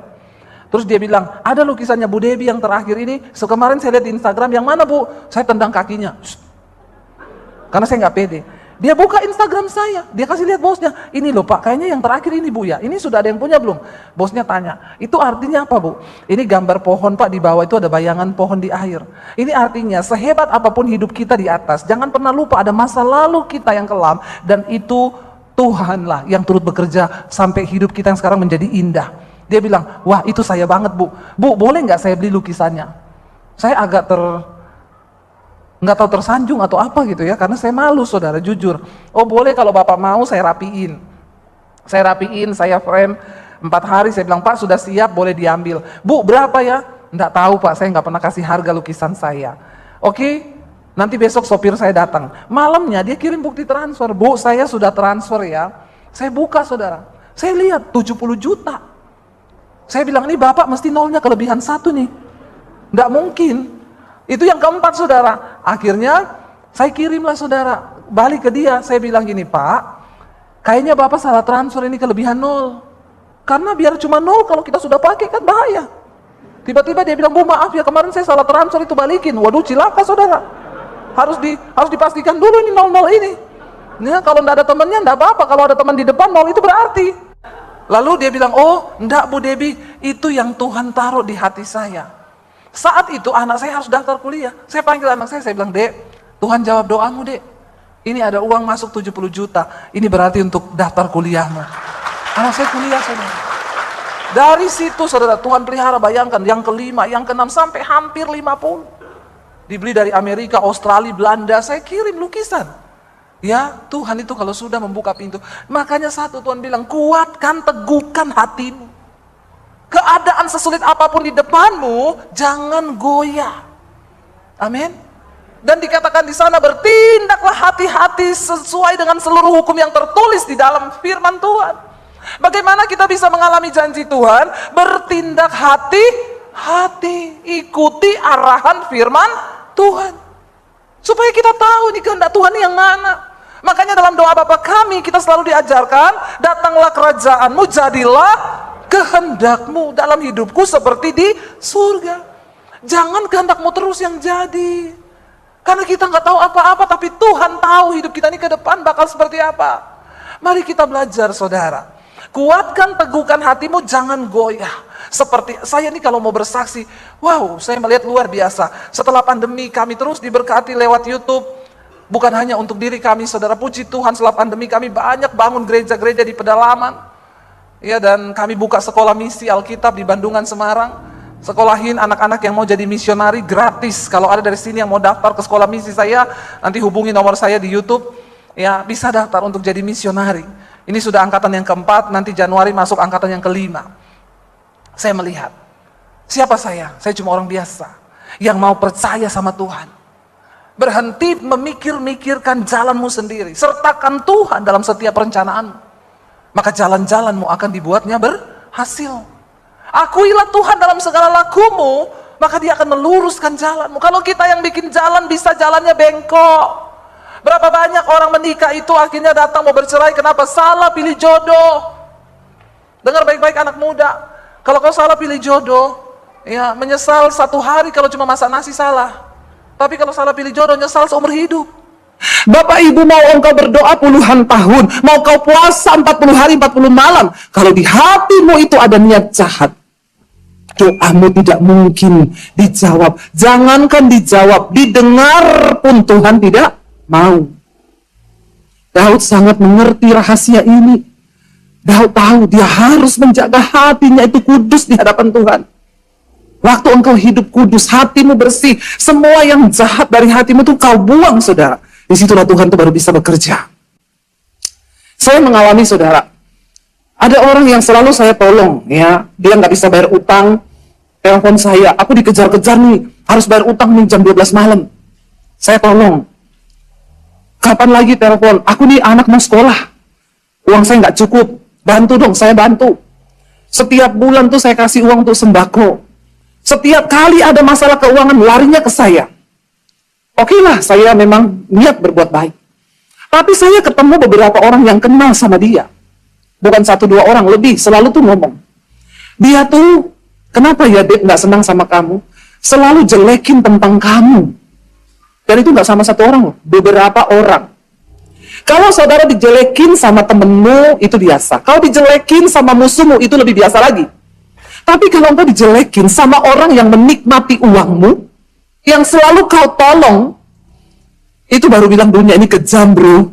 Terus dia bilang, ada lukisannya Bu Debbie yang terakhir ini, kemarin saya lihat di Instagram, yang mana Bu? Saya tendang kakinya. Shh. Karena saya nggak pede. Dia buka Instagram saya, dia kasih lihat bosnya, ini loh Pak, kayaknya yang terakhir ini Bu ya, ini sudah ada yang punya belum? Bosnya tanya, itu artinya apa Bu? Ini gambar pohon Pak, di bawah itu ada bayangan pohon di air. Ini artinya sehebat apapun hidup kita di atas, jangan pernah lupa ada masa lalu kita yang kelam, dan itu Tuhanlah yang turut bekerja sampai hidup kita yang sekarang menjadi indah. Dia bilang, wah itu saya banget Bu. Bu, boleh nggak saya beli lukisannya? Saya agak nggak tahu tersanjung atau apa gitu ya, karena saya malu, saudara, jujur. Oh boleh kalau Bapak mau, saya rapiin. Saya frame 4 hari, saya bilang, Pak sudah siap, boleh diambil. Bu, berapa ya? Nggak tahu Pak, saya nggak pernah kasih harga lukisan saya. Oke, nanti besok sopir saya datang. Malamnya dia kirim bukti transfer. Bu, saya sudah transfer ya. Saya buka, saudara. Saya lihat 70 juta. Saya bilang, ini Bapak mesti nolnya kelebihan 1 nih. Nggak mungkin. Itu yang keempat, saudara. Akhirnya saya kirimlah, saudara, balik ke dia. Saya bilang gini, Pak, kayaknya Bapak salah transfer, ini kelebihan 0. Karena biar cuma 0, kalau kita sudah pakai kan bahaya. Tiba-tiba dia bilang, Bu maaf ya, kemarin saya salah transfer, itu balikin. Waduh, cilaka, saudara. Harus dipastikan dulu ini 00 ini. Ya, kalau enggak ada temannya enggak apa-apa, kalau ada teman di depan mau itu berarti. Lalu dia bilang, oh enggak Bu Debbie, itu yang Tuhan taruh di hati saya. Saat itu anak saya harus daftar kuliah. Saya panggil anak saya bilang, Dek, Tuhan jawab doamu Dek. Ini ada uang masuk 70 juta, ini berarti untuk daftar kuliahmu. Anak saya kuliah saudara. Dari situ saudara, Tuhan pelihara, bayangkan yang kelima, yang keenam sampai hampir 50. Dibeli dari Amerika, Australia, Belanda, saya kirim lukisan. Ya, Tuhan itu kalau sudah membuka pintu. Makanya satu Tuhan bilang, kuatkan, teguhkan hatimu. Keadaan sesulit apapun di depanmu, jangan goyah. Amin. Dan dikatakan di sana, bertindaklah hati-hati sesuai dengan seluruh hukum yang tertulis di dalam firman Tuhan. Bagaimana kita bisa mengalami janji Tuhan? Bertindak hati-hati, ikuti arahan firman Tuhan. Supaya kita tahu ini kehendak Tuhan yang mana. Makanya dalam doa Bapa kami kita selalu diajarkan, datanglah kerajaanmu, jadilah kehendakmu dalam hidupku seperti di surga. Jangan kehendakmu terus yang jadi. Karena kita nggak tahu apa-apa, tapi Tuhan tahu hidup kita ini ke depan bakal seperti apa. Mari kita belajar saudara. Kuatkan, teguhkan hatimu, jangan goyah. Seperti saya ini kalau mau bersaksi, wow, saya melihat luar biasa. Setelah pandemi kami terus diberkati lewat YouTube. Bukan hanya untuk diri kami, saudara, puji Tuhan setelah pandemi kami banyak bangun gereja-gereja di pedalaman. Ya, dan kami buka sekolah misi Alkitab di Bandungan, Semarang. Sekolahin anak-anak yang mau jadi misionari gratis. Kalau ada dari sini yang mau daftar ke sekolah misi saya, nanti hubungi nomor saya di YouTube. Ya, bisa daftar untuk jadi misionari. Ini sudah angkatan yang keempat, nanti Januari masuk angkatan yang kelima. Saya melihat, siapa saya? Saya cuma orang biasa yang mau percaya sama Tuhan. Berhenti memikir-mikirkan jalanmu sendiri. Sertakan Tuhan dalam setiap perencanaanmu. Maka jalan-jalanmu akan dibuatnya berhasil. Akuilah Tuhan dalam segala lakumu, maka dia akan meluruskan jalanmu. Kalau kita yang bikin jalan, bisa jalannya bengkok. Berapa banyak orang menikah itu akhirnya datang mau bercerai, kenapa? Salah pilih jodoh. Dengar baik-baik anak muda. Kalau kau salah pilih jodoh, ya menyesal satu hari kalau cuma masak nasi salah. Tapi kalau salah pilih jodoh, nyesal seumur hidup. Bapak Ibu mau engkau berdoa puluhan tahun, mau kau puasa 40 hari 40 malam, kalau di hatimu itu ada niat jahat, doamu tidak mungkin dijawab. Jangankan dijawab, didengar pun Tuhan tidak mau. Daud sangat mengerti rahasia ini. Daud tahu dia harus menjaga hatinya itu kudus di hadapan Tuhan. Waktu engkau hidup kudus, hatimu bersih, semua yang jahat dari hatimu itu kau buang, saudara. Disitulah Tuhan itu baru bisa bekerja. Saya mengalami, saudara, ada orang yang selalu saya tolong, ya, dia nggak bisa bayar utang, telepon saya, aku dikejar-kejar nih, harus bayar utang nih jam 12 malam. Saya tolong. Kapan lagi telepon? Aku nih anak mau sekolah, uang saya nggak cukup, bantu dong, saya bantu. Setiap bulan tuh saya kasih uang untuk sembako. Setiap kali ada masalah keuangan, larinya ke saya. Oke lah, saya memang niat berbuat baik. Tapi saya ketemu beberapa orang yang kenal sama dia. Bukan 1-2 orang, lebih. Selalu tuh ngomong. Dia tuh, kenapa ya Dek nggak senang sama kamu? Selalu jelekin tentang kamu. Dan itu nggak sama satu orang loh, beberapa orang. Kalau saudara dijelekin sama temenmu, itu biasa. Kalau dijelekin sama musuhmu, itu lebih biasa lagi. Tapi kalau engkau dijelekin sama orang yang menikmati uangmu, yang selalu kau tolong, itu baru bilang dunia ini kejam, bro.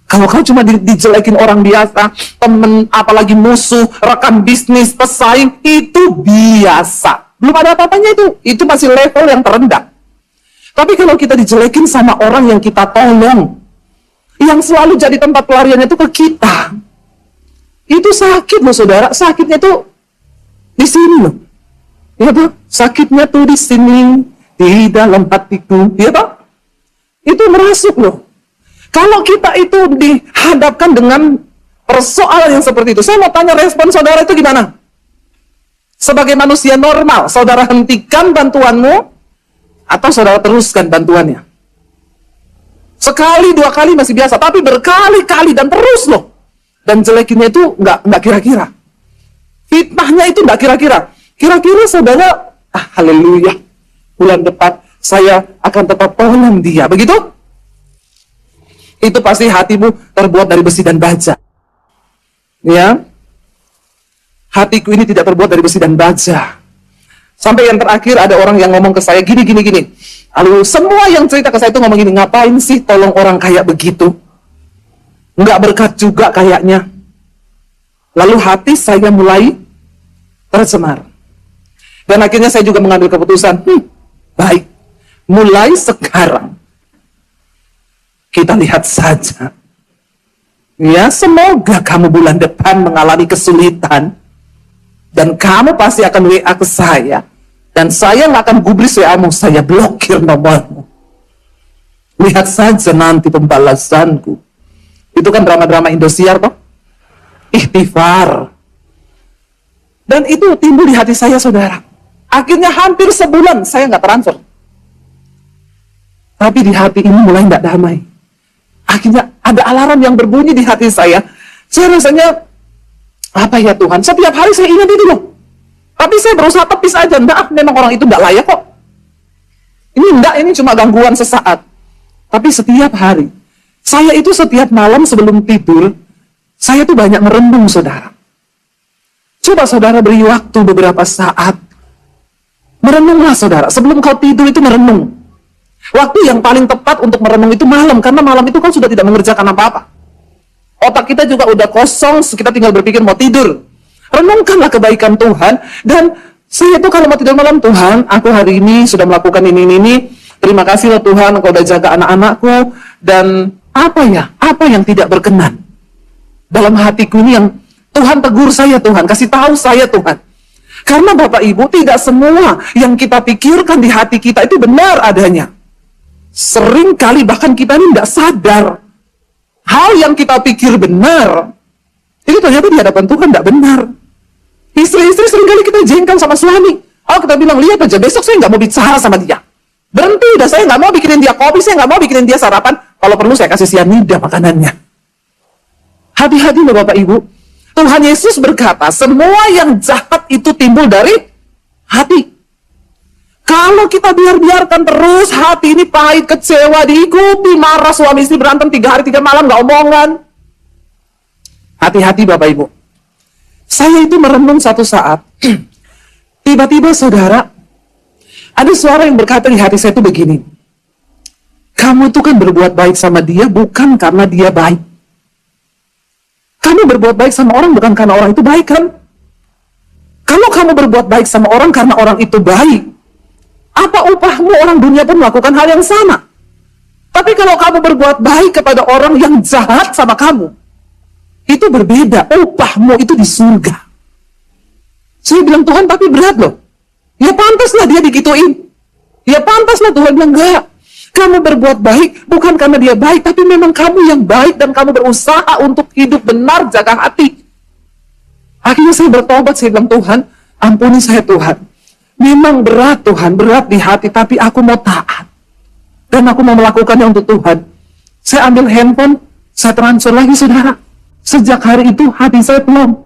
Kalau kau cuma dijelekin orang biasa, temen, apalagi musuh, rekan bisnis, pesaing, itu biasa. Belum ada apa-apanya itu masih level yang terendah. Tapi kalau kita dijelekin sama orang yang kita tolong, yang selalu jadi tempat pelariannya itu ke kita, itu sakit loh saudara, sakitnya itu di sini loh. Ya toh, sakitnya tuh di sini, di dalam hatiku, ya toh? Itu merasuk loh. Kalau kita itu dihadapkan dengan persoalan yang seperti itu, saya mau tanya respon saudara itu gimana? Sebagai manusia normal, saudara hentikan bantuanmu, atau saudara teruskan bantuannya? Sekali, 2 kali masih biasa, tapi berkali-kali dan terus loh. Dan jelekinnya itu nggak kira-kira. Fitnahnya itu nggak kira-kira. Kira-kira saudara, haleluya, bulan depan saya akan tetap tolong dia, begitu? Itu pasti hatimu terbuat dari besi dan baja. Ya, hatiku ini tidak terbuat dari besi dan baja. Sampai yang terakhir ada orang yang ngomong ke saya gini. Lalu semua yang cerita ke saya itu ngomong gini, ngapain sih tolong orang kayak begitu? Nggak berkat juga kayaknya. Lalu hati saya mulai tercemar. Dan akhirnya saya juga mengambil keputusan, baik, mulai sekarang kita lihat saja. Ya, semoga kamu bulan depan mengalami kesulitan. Dan kamu pasti akan WA ke saya. Dan saya nggak akan gubris WA-mu, saya blokir nomormu. Lihat saja nanti pembalasanku. Itu kan drama-drama Indosiar toh? Ikhtifar. Dan itu timbul di hati saya, saudara. Akhirnya hampir sebulan saya nggak transfer. Tapi di hati ini mulai nggak damai. Akhirnya ada alarm yang berbunyi di hati saya. Saya rasanya, apa ya Tuhan, setiap hari saya ingat itu loh. Tapi saya berusaha tepis aja, enggak, memang orang itu enggak layak kok. Ini cuma gangguan sesaat. Tapi setiap hari, saya itu setiap malam sebelum tidur, saya tuh banyak merenung, saudara. Coba saudara beri waktu beberapa saat. Merenunglah saudara, sebelum kau tidur itu merenung. Waktu yang paling tepat untuk merenung itu malam, karena malam itu kan sudah tidak mengerjakan apa-apa. Otak kita juga udah kosong, kita tinggal berpikir mau tidur. Renungkanlah kebaikan Tuhan. Dan saya itu kalau mau tidur malam, Tuhan, aku hari ini sudah melakukan ini. Terima kasih loh Tuhan, Engkau udah jaga anak-anakku. Dan apa yang tidak berkenan dalam hatiku ini yang Tuhan tegur saya, Tuhan, kasih tahu saya, Tuhan. Karena Bapak Ibu, tidak semua yang kita pikirkan di hati kita itu benar adanya. Sering kali bahkan kita ini tidak sadar hal yang kita pikir benar itu ternyata di hadapan Tuhan tidak benar. Istri-istri seringkali kita jengkel sama suami. Oh, kita bilang, lihat aja, besok saya nggak mau bicara sama dia. Berhenti, udah, saya nggak mau bikinin dia kopi, saya nggak mau bikinin dia sarapan. Kalau perlu saya kasih sianida makanannya. Hati-hati loh Bapak Ibu. Tuhan Yesus berkata, semua yang jahat itu timbul dari hati. Kalau kita biarkan terus hati ini pahit, kecewa, diikuti, marah, suami istri berantem 3 hari 3 malam, nggak omongan. Hati-hati Bapak Ibu. Saya itu merenung satu saat. Tiba-tiba saudara, ada suara yang berkata di hati saya itu begini. Kamu itu kan berbuat baik sama dia bukan karena dia baik. Kamu berbuat baik sama orang bukan karena orang itu baik kan? Kalau kamu berbuat baik sama orang karena orang itu baik, apa upahmu? Orang dunia pun melakukan hal yang sama. Tapi kalau kamu berbuat baik kepada orang yang jahat sama kamu, itu berbeda. Upahmu itu di surga. Saya bilang, Tuhan, tapi berat loh. Ya pantaslah dia digituin. Ya pantaslah. Tuhan bilang, enggak. Kamu berbuat baik bukan karena dia baik, tapi memang kamu yang baik dan kamu berusaha untuk hidup benar, jaga hati. Akhirnya saya bertobat, saya bilang, Tuhan, ampuni saya Tuhan. Memang berat Tuhan, berat di hati, tapi aku mau taat. Dan aku mau melakukannya untuk Tuhan. Saya ambil handphone, saya transfer lagi saudara. Sejak hari itu hati saya plong.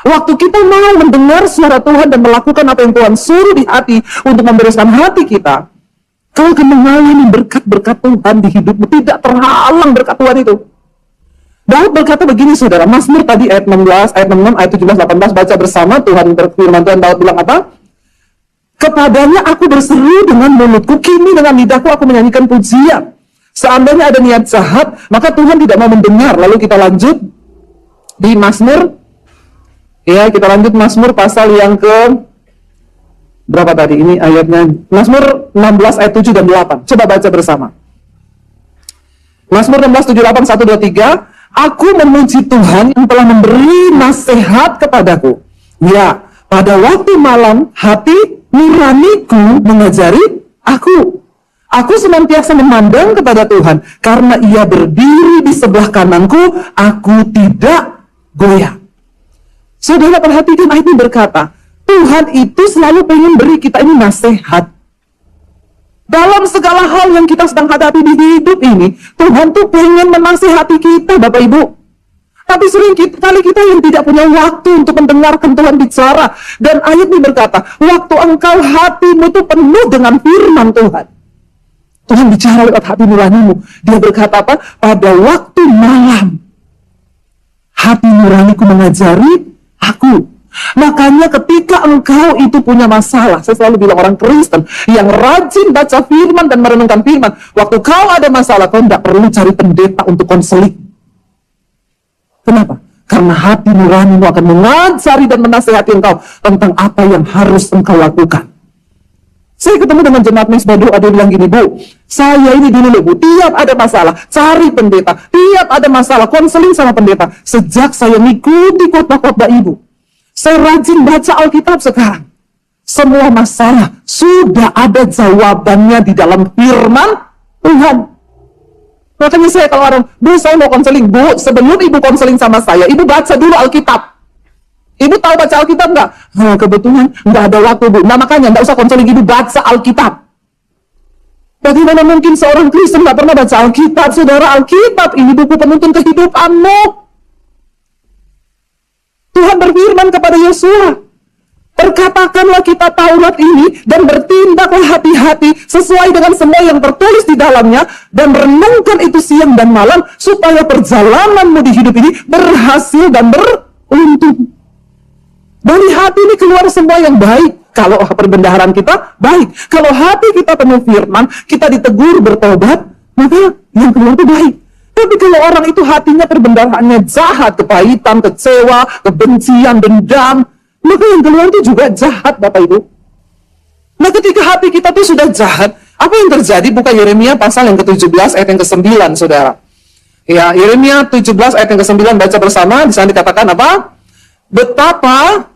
Waktu kita mau mendengar suara Tuhan dan melakukan apa yang Tuhan suruh di hati untuk membereskan hati kita, kau akan mengalami berkat-berkat Tuhan di hidupmu. Tidak terhalang berkat Tuhan itu. Daud berkata begini saudara, Mazmur tadi ayat 16, ayat 66, ayat 17, 18, baca bersama. Tuhan berfirman, Tuhan Daud bilang apa? Kepadanya aku berseru dengan mulutku, kini dengan lidahku aku menyanyikan pujian. Seandainya ada niat jahat, maka Tuhan tidak mau mendengar. Lalu kita lanjut di Mazmur. Ya, kita lanjut Mazmur pasal yang ke berapa tadi? Ini ayatnya Mazmur 16 ayat 7 dan 8. Coba baca bersama. Mazmur 16, 7, 8, 1, 2, 3. Aku memuji Tuhan yang telah memberi nasihat kepadaku. Ya, pada waktu malam hati nuraniku mengajari aku. Aku senantiasa memandang kepada Tuhan, karena ia berdiri di sebelah kananku, aku tidak goyah. Saudara perhatikan ayat ini berkata, Tuhan itu selalu pengen beri kita ini nasihat. Dalam segala hal yang kita sedang hadapi di hidup ini, Tuhan tuh pengen menasihati kita, Bapak Ibu. Tapi sering kali kita yang tidak punya waktu untuk mendengarkan Tuhan bicara. Dan ayat ini berkata, waktu engkau hatimu itu penuh dengan firman Tuhan. Tuhan bicara lewat hati nuranimu. Dia berkata apa? Pada waktu malam, hati nuraniku mengajari aku. Makanya ketika engkau itu punya masalah, saya selalu bilang orang Kristen yang rajin baca firman dan merenungkan firman, waktu kau ada masalah, kau tidak perlu cari pendeta untuk konseling. Kenapa? Karena hati nuranimu akan mengajari dan menasihati engkau tentang apa yang harus engkau lakukan. Saya ketemu dengan jemaat Mesbah Doa, dia bilang gini, Bu, saya ini dulu Bu, tiap ada masalah, cari pendeta, tiap ada masalah, konseling sama pendeta. Sejak saya mengikuti khotbah-khotbah Ibu, saya rajin baca Alkitab sekarang. Semua masalah sudah ada jawabannya di dalam firman Tuhan. Makanya saya kalau orang, Bu, saya mau konseling. Bu, sebelum Ibu konseling sama saya, Ibu baca dulu Alkitab. Ibu tahu baca Alkitab nggak? Kebetulan nggak ada waktu, Bu. Nah, makanya nggak usah konseling, Ibu baca Alkitab. Bagaimana mungkin seorang Kristen nggak pernah baca Alkitab? Saudara, Alkitab ini buku penuntun kehidupanmu. Tuhan berfirman kepada Yosua, perkatakanlah kita Taurat ini dan bertindaklah hati-hati sesuai dengan semua yang tertulis di dalamnya dan renungkan itu siang dan malam supaya perjalananmu di hidup ini berhasil dan beruntung. Dari hati ini keluar semua yang baik. Kalau perbendaharaan kita baik, kalau hati kita penuh firman, kita ditegur bertobat, maka yang keluar itu baik. Tapi kalau orang itu hatinya perbendaharaannya jahat, kepahitan, kecewa, kebencian, dendam, maka yang keluar itu juga jahat, Bapak Ibu. Nah, ketika hati kita itu sudah jahat, apa yang terjadi? Buka Yeremia pasal yang ke-17 ayat yang ke-9, Saudara. Ya, Yeremia 17 ayat yang ke-9 baca bersama, di sana dikatakan apa? Betapa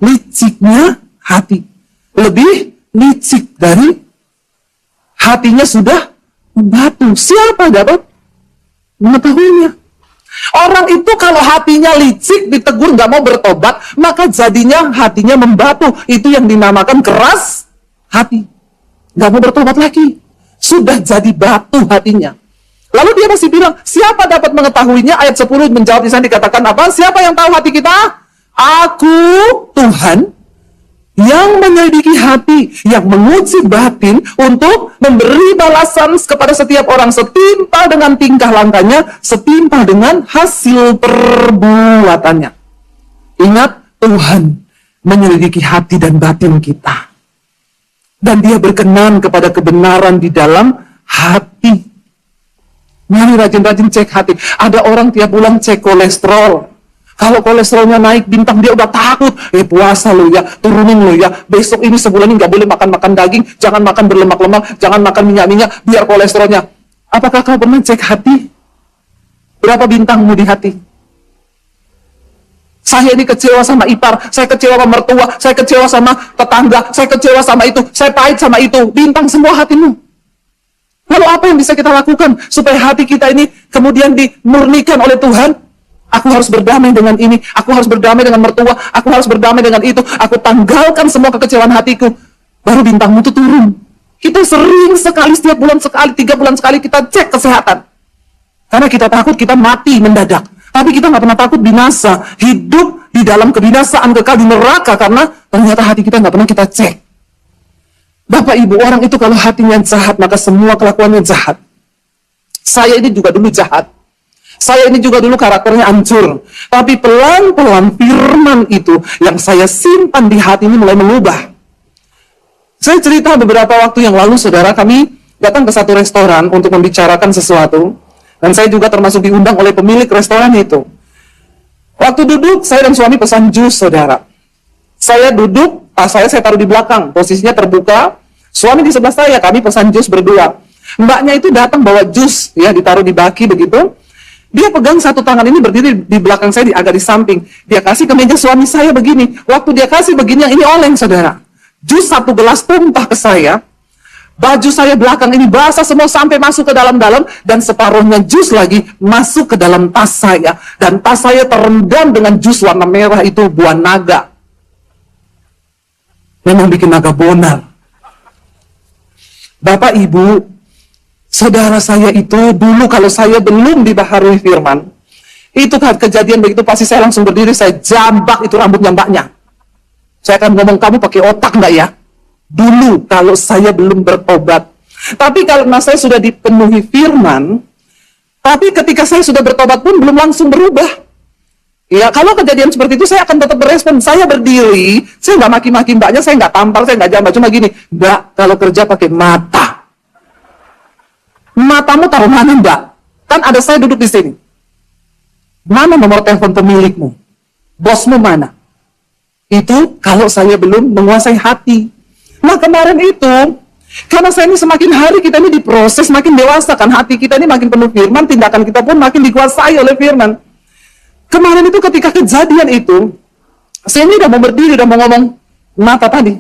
liciknya hati. Lebih licik dari hatinya sudah membatu. Siapa dapat mengetahuinya? Orang itu kalau hatinya licik, ditegur nggak mau bertobat, maka jadinya hatinya membatu. Itu yang dinamakan keras hati. Nggak mau bertobat lagi. Sudah jadi batu hatinya. Lalu dia masih bilang, siapa dapat mengetahuinya? Ayat 10 menjawab, di sana dikatakan apa? Siapa yang tahu hati kita? Aku, Tuhan, yang menyelidiki hati, yang menguji batin untuk memberi balasan kepada setiap orang setimpal dengan tingkah langkahnya, setimpal dengan hasil perbuatannya. Ingat, Tuhan menyelidiki hati dan batin kita. Dan Dia berkenan kepada kebenaran di dalam hati. Mari rajin-rajin cek hati. Ada orang tiap bulan cek kolesterol. Kalau kolesterolnya naik, bintang dia udah takut. Puasa lo ya, turunin lo ya. Besok ini sebulan ini nggak boleh makan daging, jangan makan berlemak-lemak, jangan makan minyak-minyak, biar kolesterolnya. Apakah kau pernah cek hati? Berapa bintangmu di hati? Saya ini kecewa sama ipar, saya kecewa sama mertua, saya kecewa sama tetangga, saya kecewa sama itu, saya pahit sama itu. Bintang semua hatimu. Lalu apa yang bisa kita lakukan supaya hati kita ini kemudian dimurnikan oleh Tuhan? Aku harus berdamai dengan ini, aku harus berdamai dengan mertua, aku harus berdamai dengan itu, aku tanggalkan semua kekecewaan hatiku. Baru bintangmu itu turun. Kita sering sekali, setiap bulan sekali, 3 bulan sekali kita cek kesehatan. Karena kita takut kita mati mendadak. Tapi kita nggak pernah takut binasa, hidup di dalam kebinasaan kekal di neraka, karena ternyata hati kita nggak pernah kita cek. Bapak Ibu, orang itu kalau hatinya jahat, maka semua kelakuannya jahat. Saya ini juga dulu jahat. Saya ini juga dulu karakternya hancur. Tapi pelan-pelan firman itu yang saya simpan di hati ini mulai mengubah. Saya cerita beberapa waktu yang lalu, saudara, kami datang ke satu restoran untuk membicarakan sesuatu. Dan saya juga termasuk diundang oleh pemilik restoran itu. Waktu duduk, saya dan suami pesan jus, saudara. Saya duduk, tas saya taruh di belakang, posisinya terbuka. Suami di sebelah saya, kami pesan jus berdua. Mbaknya itu datang bawa jus, ya, ditaruh di baki begitu. Dia pegang satu tangan ini berdiri di belakang saya, agak di samping. Dia kasih ke meja suami saya begini. Waktu dia kasih begini, yang ini oleng, saudara. Jus 1 gelas tumpah ke saya. Baju saya belakang ini basah semua sampai masuk ke dalam-dalam. Dan separuhnya jus lagi masuk ke dalam tas saya. Dan tas saya terendam dengan jus warna merah itu, buah naga. Memang bikin naga bonar. Bapak, Ibu, saudara saya itu dulu kalau saya belum dibaharui firman, itu kejadian begitu pasti saya langsung berdiri, saya jambak itu rambutnya mbaknya. Saya akan ngomong, kamu pakai otak nggak ya? Dulu kalau saya belum bertobat, Tapi karena saya sudah dipenuhi firman, tapi ketika saya sudah bertobat pun belum langsung berubah. Ya, kalau kejadian seperti itu saya akan tetap berespon. Saya berdiri, saya nggak maki-maki mbaknya, saya nggak tampar, saya nggak jambak, cuma gini, Mbak, kalau kerja pakai mata. Matamu taruh mana, Mbak? Kan ada saya duduk di sini. Mana nomor telepon pemilikmu? Bosmu mana? Itu kalau saya belum menguasai hati. Nah, kemarin itu, karena saya ini semakin hari kita ini diproses, makin dewasa kan, hati kita ini makin penuh firman, tindakan kita pun makin dikuasai oleh firman. Kemarin itu ketika kejadian itu, saya ini udah mau berdiri, udah mau ngomong mata tadi.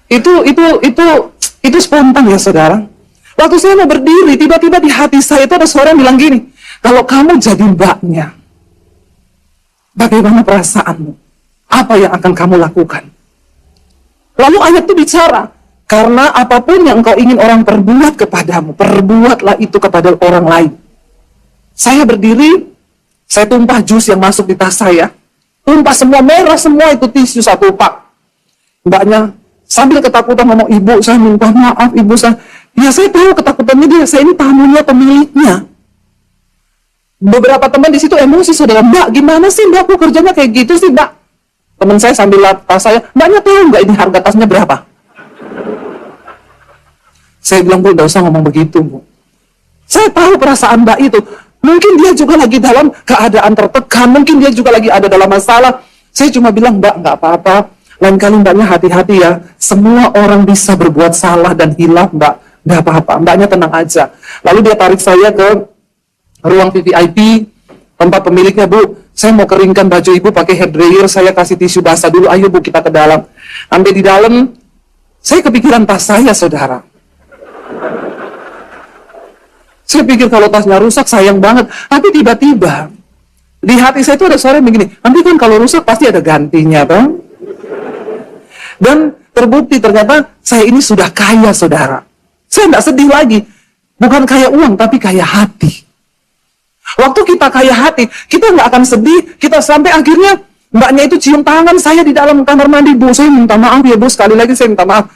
Itu spontan ya saudara. Waktu saya mau berdiri, tiba-tiba di hati saya itu ada suara yang bilang gini, kalau kamu jadi mbaknya, bagaimana perasaanmu? Apa yang akan kamu lakukan? Lalu ayat itu bicara, karena apapun yang engkau ingin orang perbuat kepadamu, perbuatlah itu kepada orang lain. Saya berdiri, saya tumpah jus yang masuk di tas saya. Tumpah semua, merah semua itu tisu satu pak. Mbaknya sambil ketakutan ngomong, ibu saya minta maaf, ibu saya. Ya saya tahu ketakutannya dia, saya ini tamunya, pemiliknya. Beberapa teman di situ emosi, saudara, Mbak gimana sih Mbak, kok kerjanya kayak gitu sih Mbak? Teman saya sambil lihat tas saya, Mbaknya tahu nggak ini harga tasnya berapa? Saya bilang, Bu, nggak usah ngomong begitu, Bu. Saya tahu perasaan Mbak itu. Mungkin dia juga lagi dalam keadaan tertekan, mungkin dia juga lagi ada dalam masalah. Saya cuma bilang, Mbak, nggak apa-apa. Lain kali Mbaknya hati-hati ya. Semua orang bisa berbuat salah dan hilaf, Mbak. Nggak apa-apa, Mbaknya tenang aja. Lalu dia tarik saya ke ruang VVIP, tempat pemiliknya, Bu. Saya mau keringkan baju ibu pakai hair dryer, saya kasih tisu basah dulu, ayo Bu kita ke dalam. Sampai di dalam, saya kepikiran tas saya, saudara. Saya pikir kalau tasnya rusak sayang banget, tapi tiba-tiba di hati saya itu ada suara yang begini, nanti kan kalau rusak pasti ada gantinya, toh? Dan terbukti ternyata saya ini sudah kaya, saudara. Saya tidak sedih lagi, bukan kaya uang tapi kaya hati. Waktu kita kaya hati, kita nggak akan sedih, kita sampai akhirnya mbaknya itu cium tangan saya di dalam kamar mandi, Bu, saya minta maaf ya Bu, sekali lagi saya minta maaf.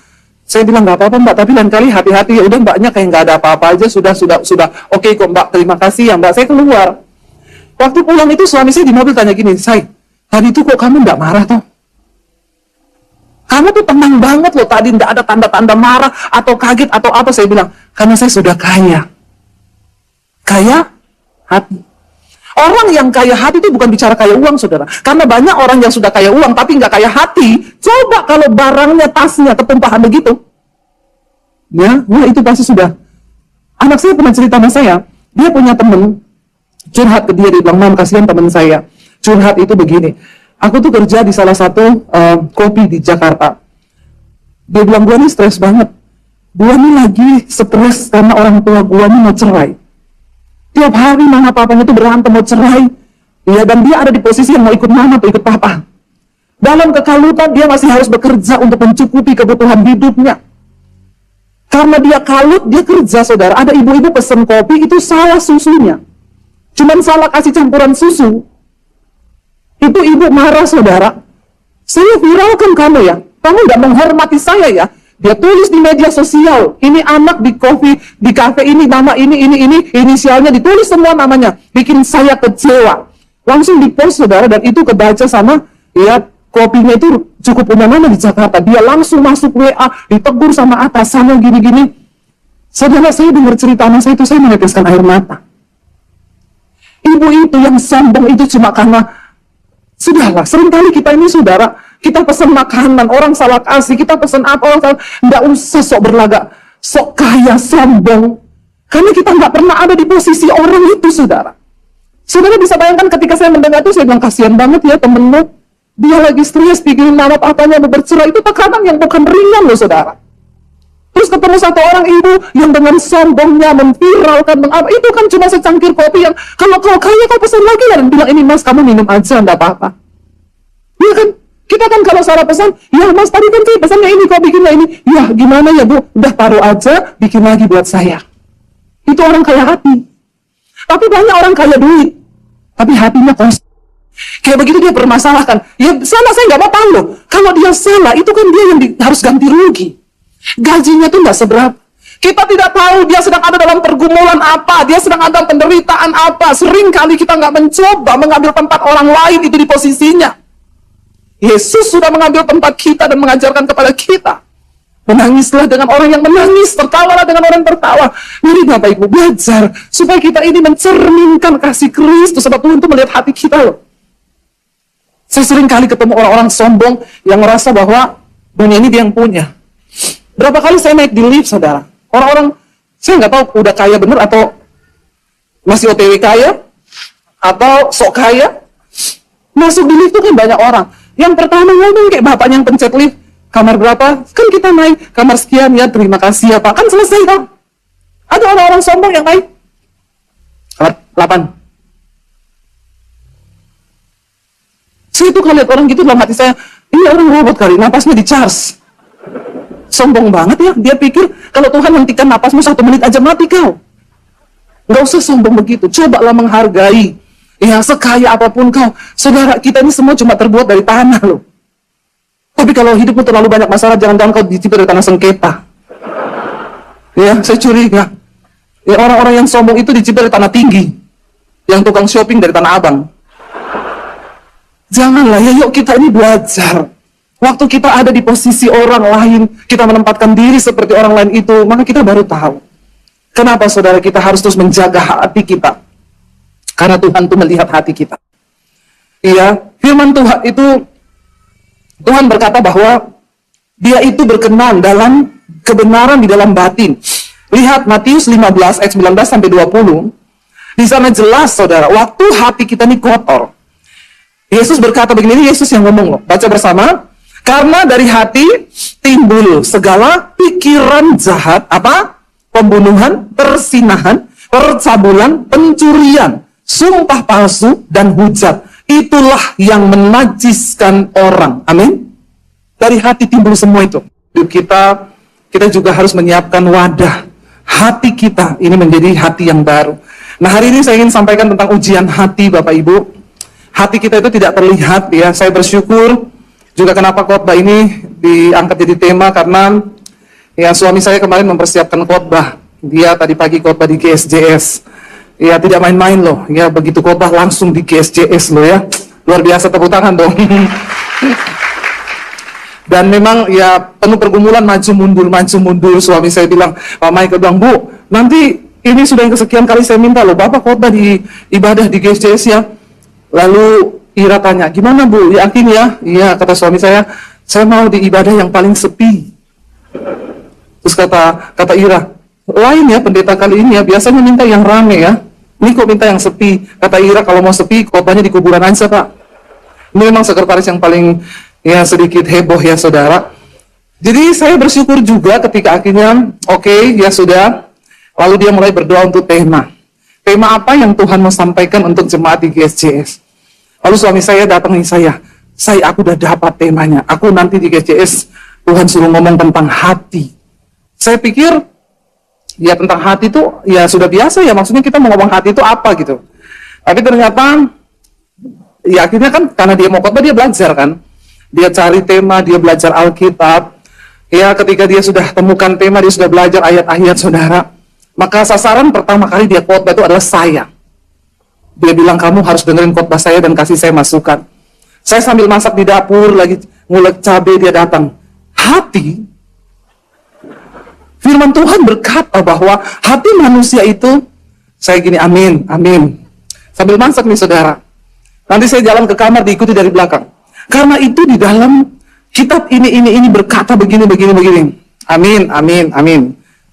Saya bilang nggak apa-apa Mbak, tapi lain kali hati-hati. Ya udah mbaknya kayak nggak ada apa-apa aja, sudah. Oke kok Mbak, terima kasih ya Mbak. Saya keluar. Waktu pulang itu suami saya di mobil tanya gini, Say, tadi itu kok kamu nggak marah toh? Kamu tuh tenang banget loh tadi, nggak ada tanda-tanda marah atau kaget atau apa. Saya bilang, karena saya sudah kaya. Kaya hati. Orang yang kaya hati itu bukan bicara kaya uang, saudara. Karena banyak orang yang sudah kaya uang tapi nggak kaya hati. Coba kalau barangnya, tasnya ketumpahan begitu, ya itu pasti sudah. Anak saya pernah cerita sama saya, dia punya temen curhat ke dia, dia bilang, Mam, kasihan teman saya. Curhat itu begini, aku tuh kerja di salah satu kopi di Jakarta. Dia bilang, gua nih stres banget. Gua nih lagi stres karena orang tua gua nih mau cerai. Tiap hari mama papanya itu berantem mau cerai. Ya, dan dia ada di posisi yang mau ikut mama atau ikut papa. Dalam kekalutan dia masih harus bekerja untuk mencukupi kebutuhan hidupnya. Karena dia kalut, dia kerja, saudara. Ada ibu-ibu pesen kopi, itu salah susunya. Cuman salah kasih campuran susu. Itu ibu marah, saudara. Saya viralkan kamu ya. Kamu nggak menghormati saya ya. Dia tulis di media sosial, ini anak di kafe ini, nama ini, inisialnya ditulis semua namanya, bikin saya kecewa. Langsung dipost, saudara, dan itu kebaca sama, ya, kopinya itu cukup punya nama di Jakarta. Dia langsung masuk WA, ditegur sama atasannya gini-gini. Saudara, saya dengar cerita anak saya itu, saya meneteskan air mata. Ibu itu yang sombong itu cuma karena, sudahlah, seringkali kita ini, saudara, kita pesan makanan, orang salah kasih, kita pesan apa, orang salah, nggak usah sok berlagak, sok kaya, sombong. Karena kita nggak pernah ada di posisi orang itu, saudara. Saudara bisa bayangkan ketika saya mendengar itu, saya bilang, kasihan banget ya temenmu. Dia lagi stres, pikirin nama papanya mau bercerai, itu tekanan yang bukan ringan loh, saudara. Terus ketemu satu orang ibu yang dengan sombongnya memviralkan, itu kan cuma secangkir kopi yang, kalau kau kaya kau pesan lagi lah, dan bilang, ini Mas kamu minum aja, nggak apa-apa. Iya kan? Kita kan kalau salah pesan, ya Mas tadi kan saya pesannya ini, kok bikinnya ini. Ya gimana ya Bu, udah taruh aja, bikin lagi buat saya. Itu orang kaya hati. Tapi banyak orang kaya duit, tapi hatinya kosong. Kayak begitu dia permasalahkan. Ya salah, saya nggak mau tahu loh. Kalau dia salah, itu kan dia yang harus ganti rugi. Gajinya tuh nggak seberapa. Kita tidak tahu dia sedang ada dalam pergumulan apa, dia sedang ada penderitaan apa. Sering kali kita nggak mencoba mengambil tempat orang lain itu di posisinya. Yesus sudah mengambil tempat kita dan mengajarkan kepada kita. Menangislah dengan orang yang menangis, tertawalah dengan orang yang tertawa. Mari Bapak Ibu belajar supaya kita ini mencerminkan kasih Kristus, sebab Tuhan itu melihat hati kita loh. Saya sering kali ketemu orang-orang sombong yang merasa bahwa dunia ini dia yang punya. Berapa kali saya naik di lift, saudara? Orang-orang, saya nggak tahu udah kaya bener atau masih OTW kaya, atau sok kaya. Masuk di lift itu kan banyak orang. Yang pertama ngomong kayak bapaknya yang pencet lift, kamar berapa? Kan kita naik, kamar sekian ya, terima kasih ya Pak. Kan selesai kan? Ada orang-orang sombong yang naik, kamar 8. Saya tuh kalau lihat orang gitu dalam hati saya, ini orang robot kali, napasnya di charge. Sombong banget ya, dia pikir kalau Tuhan hentikan napasmu 1 menit aja mati kau. Nggak usah sombong begitu, cobalah menghargai. Ya sekaya apapun kau, saudara kita ini semua cuma terbuat dari tanah loh. Tapi kalau hidupmu terlalu banyak masalah, jangan-jangan kau dicipta dari tanah sengketa. Ya, saya curiga. Ya orang-orang yang sombong itu dicipta dari tanah tinggi, yang tukang shopping dari tanah abang. Janganlah ya, yuk kita ini belajar. Waktu kita ada di posisi orang lain, kita menempatkan diri seperti orang lain itu, maka kita baru tahu. Kenapa saudara kita harus terus menjaga hati kita? Karena Tuhan itu melihat hati kita. Iya, firman Tuhan itu, Tuhan berkata bahwa dia itu berkenan dalam kebenaran di dalam batin. Lihat Matius 15 ayat 19 sampai 20. Di sana jelas saudara, waktu hati kita ini kotor. Yesus berkata begini, Yesus yang ngomong loh. Baca bersama. Karena dari hati timbul segala pikiran jahat, apa? Pembunuhan, persinahan, percabulan, pencurian, sumpah palsu, dan hujat. Itulah yang menajiskan orang. Amin. Dari hati timbul semua itu. Kita juga harus menyiapkan wadah. Hati kita ini menjadi hati yang baru. Nah hari ini saya ingin sampaikan tentang ujian hati Bapak Ibu. Hati kita itu tidak terlihat ya. Saya bersyukur juga kenapa khotbah ini diangkat jadi tema, karena ya suami saya kemarin mempersiapkan khotbah. Dia tadi pagi khotbah di GSJS. Ya tidak main-main loh. Ya begitu khotbah langsung di GSJS loh ya. Luar biasa, tepuk tangan dong. Dan memang ya penuh pergumulan, maju mundur. Suami saya bilang, Pak Mike bilang, Bu, nanti ini sudah yang kesekian kali saya minta loh, Bapak khotbah di ibadah di GSJS ya. Lalu Ira tanya, gimana Bu, yakin ya? Iya, kata suami saya mau di ibadah yang paling sepi. Terus kata Ira, lain ya pendeta kali ini ya, biasanya minta yang rame ya. Ini kok minta yang sepi? Kata Ira, kalau mau sepi, khotbahnya di kuburan aja Pak. Ini memang sekretaris yang paling ya sedikit heboh ya saudara. Jadi saya bersyukur juga ketika akhirnya, oke, ya sudah. Lalu dia mulai berdoa untuk tema. Tema apa yang Tuhan mau sampaikan untuk jemaat di GSJS? Lalu suami saya datangi saya, aku udah dapat temanya. Aku nanti di GSJS, Tuhan suruh ngomong tentang hati. Saya pikir, ya tentang hati itu, ya sudah biasa ya, maksudnya kita mau ngomong hati itu apa gitu. Tapi ternyata, ya akhirnya kan, karena dia mau khotbah, dia belajar kan. Dia cari tema, dia belajar Alkitab. Ya ketika dia sudah temukan tema, dia sudah belajar ayat-ayat saudara. Maka sasaran pertama kali dia khotbah itu adalah saya. Dia bilang, kamu harus dengerin khotbah saya dan kasih saya masukan. Saya sambil masak di dapur, lagi ngulek cabai, dia datang. Hati, firman Tuhan berkata bahwa hati manusia itu, saya gini, amin. Sambil masak nih saudara. Nanti saya jalan ke kamar, diikuti dari belakang. Karena itu di dalam kitab ini berkata begini. Amin.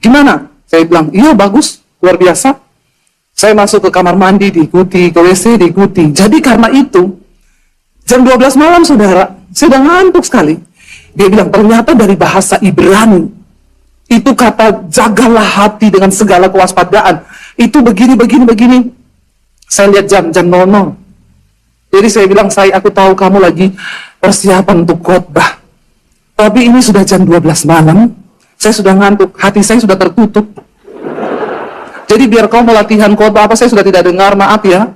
Gimana? Saya bilang, iya bagus, luar biasa. Saya masuk ke kamar mandi, diikuti, ke WC, diikuti. Jadi karena itu, jam 12 malam saudara, saya udah ngantuk sekali. Dia bilang, ternyata dari bahasa Ibrani, itu kata jagalah hati dengan segala kewaspadaan. Itu begini. Saya lihat jam 00. Jadi saya bilang, aku tahu kamu lagi persiapan untuk khotbah. Tapi ini sudah jam 12 malam, saya sudah ngantuk, hati saya sudah tertutup. Jadi biar kau mau latihan khotbah apa, saya sudah tidak dengar, maaf ya.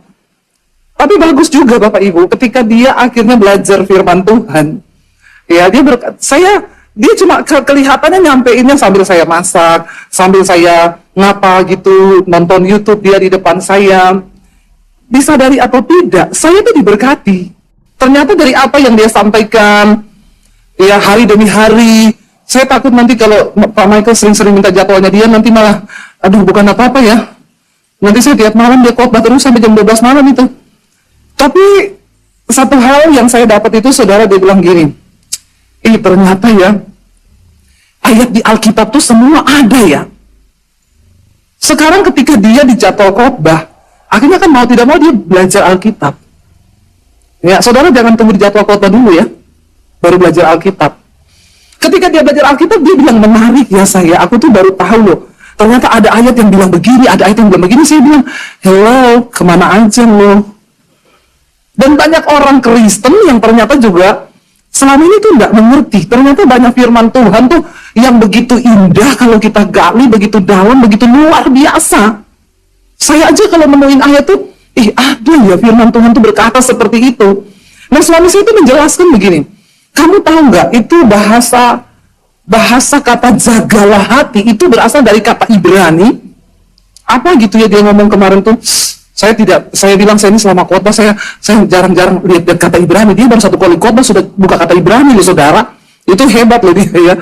Tapi bagus juga Bapak Ibu, ketika dia akhirnya belajar firman Tuhan. Ya, dia saya Dia cuma kelihatannya nyampeinnya sambil saya masak, sambil saya ngapa gitu, nonton YouTube dia di depan saya. Disadari atau tidak, saya tuh diberkati. Ternyata dari apa yang dia sampaikan, ya hari demi hari, saya takut nanti kalau Pak Michael sering-sering minta jadwalnya dia, nanti malah, aduh bukan apa-apa ya. Nanti saya tiap malam dia khotbah terus sampai jam 12 malam itu. Tapi satu hal yang saya dapat itu, saudara, dia bilang gini, ternyata ya, ayat di Alkitab tuh semua ada ya. Sekarang ketika dia dijadwal khotbah, akhirnya kan mau tidak mau dia belajar Alkitab. Ya, saudara jangan tunggu di jadwal khotbah dulu ya, baru belajar Alkitab. Ketika dia belajar Alkitab, dia bilang, menarik ya saya, aku tuh baru tahu loh. Ternyata ada ayat yang bilang begini, ada ayat yang bilang begini. Saya bilang, hello, kemana aja lo? Dan banyak orang Kristen yang ternyata juga selama ini tuh nggak mengerti. Ternyata banyak firman Tuhan tuh yang begitu indah kalau kita gali, begitu dalam, begitu luar biasa. Saya aja kalau menemuin ayat tuh, ada ya firman Tuhan tuh berkata seperti itu. Nah, suami saya itu menjelaskan begini, kamu tahu nggak, itu bahasa kata jagalah hati itu berasal dari kata Ibrani. Apa gitu ya dia ngomong kemarin tuh, saya bilang saya ini selama khotbah saya jarang-jarang lihat kata Ibrani. Dia baru satu kali khotbah sudah buka kata Ibrani loh, saudara. Itu hebat loh dia ya.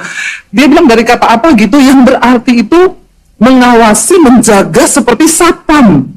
Dia bilang dari kata apa gitu yang berarti itu mengawasi, menjaga seperti satpam.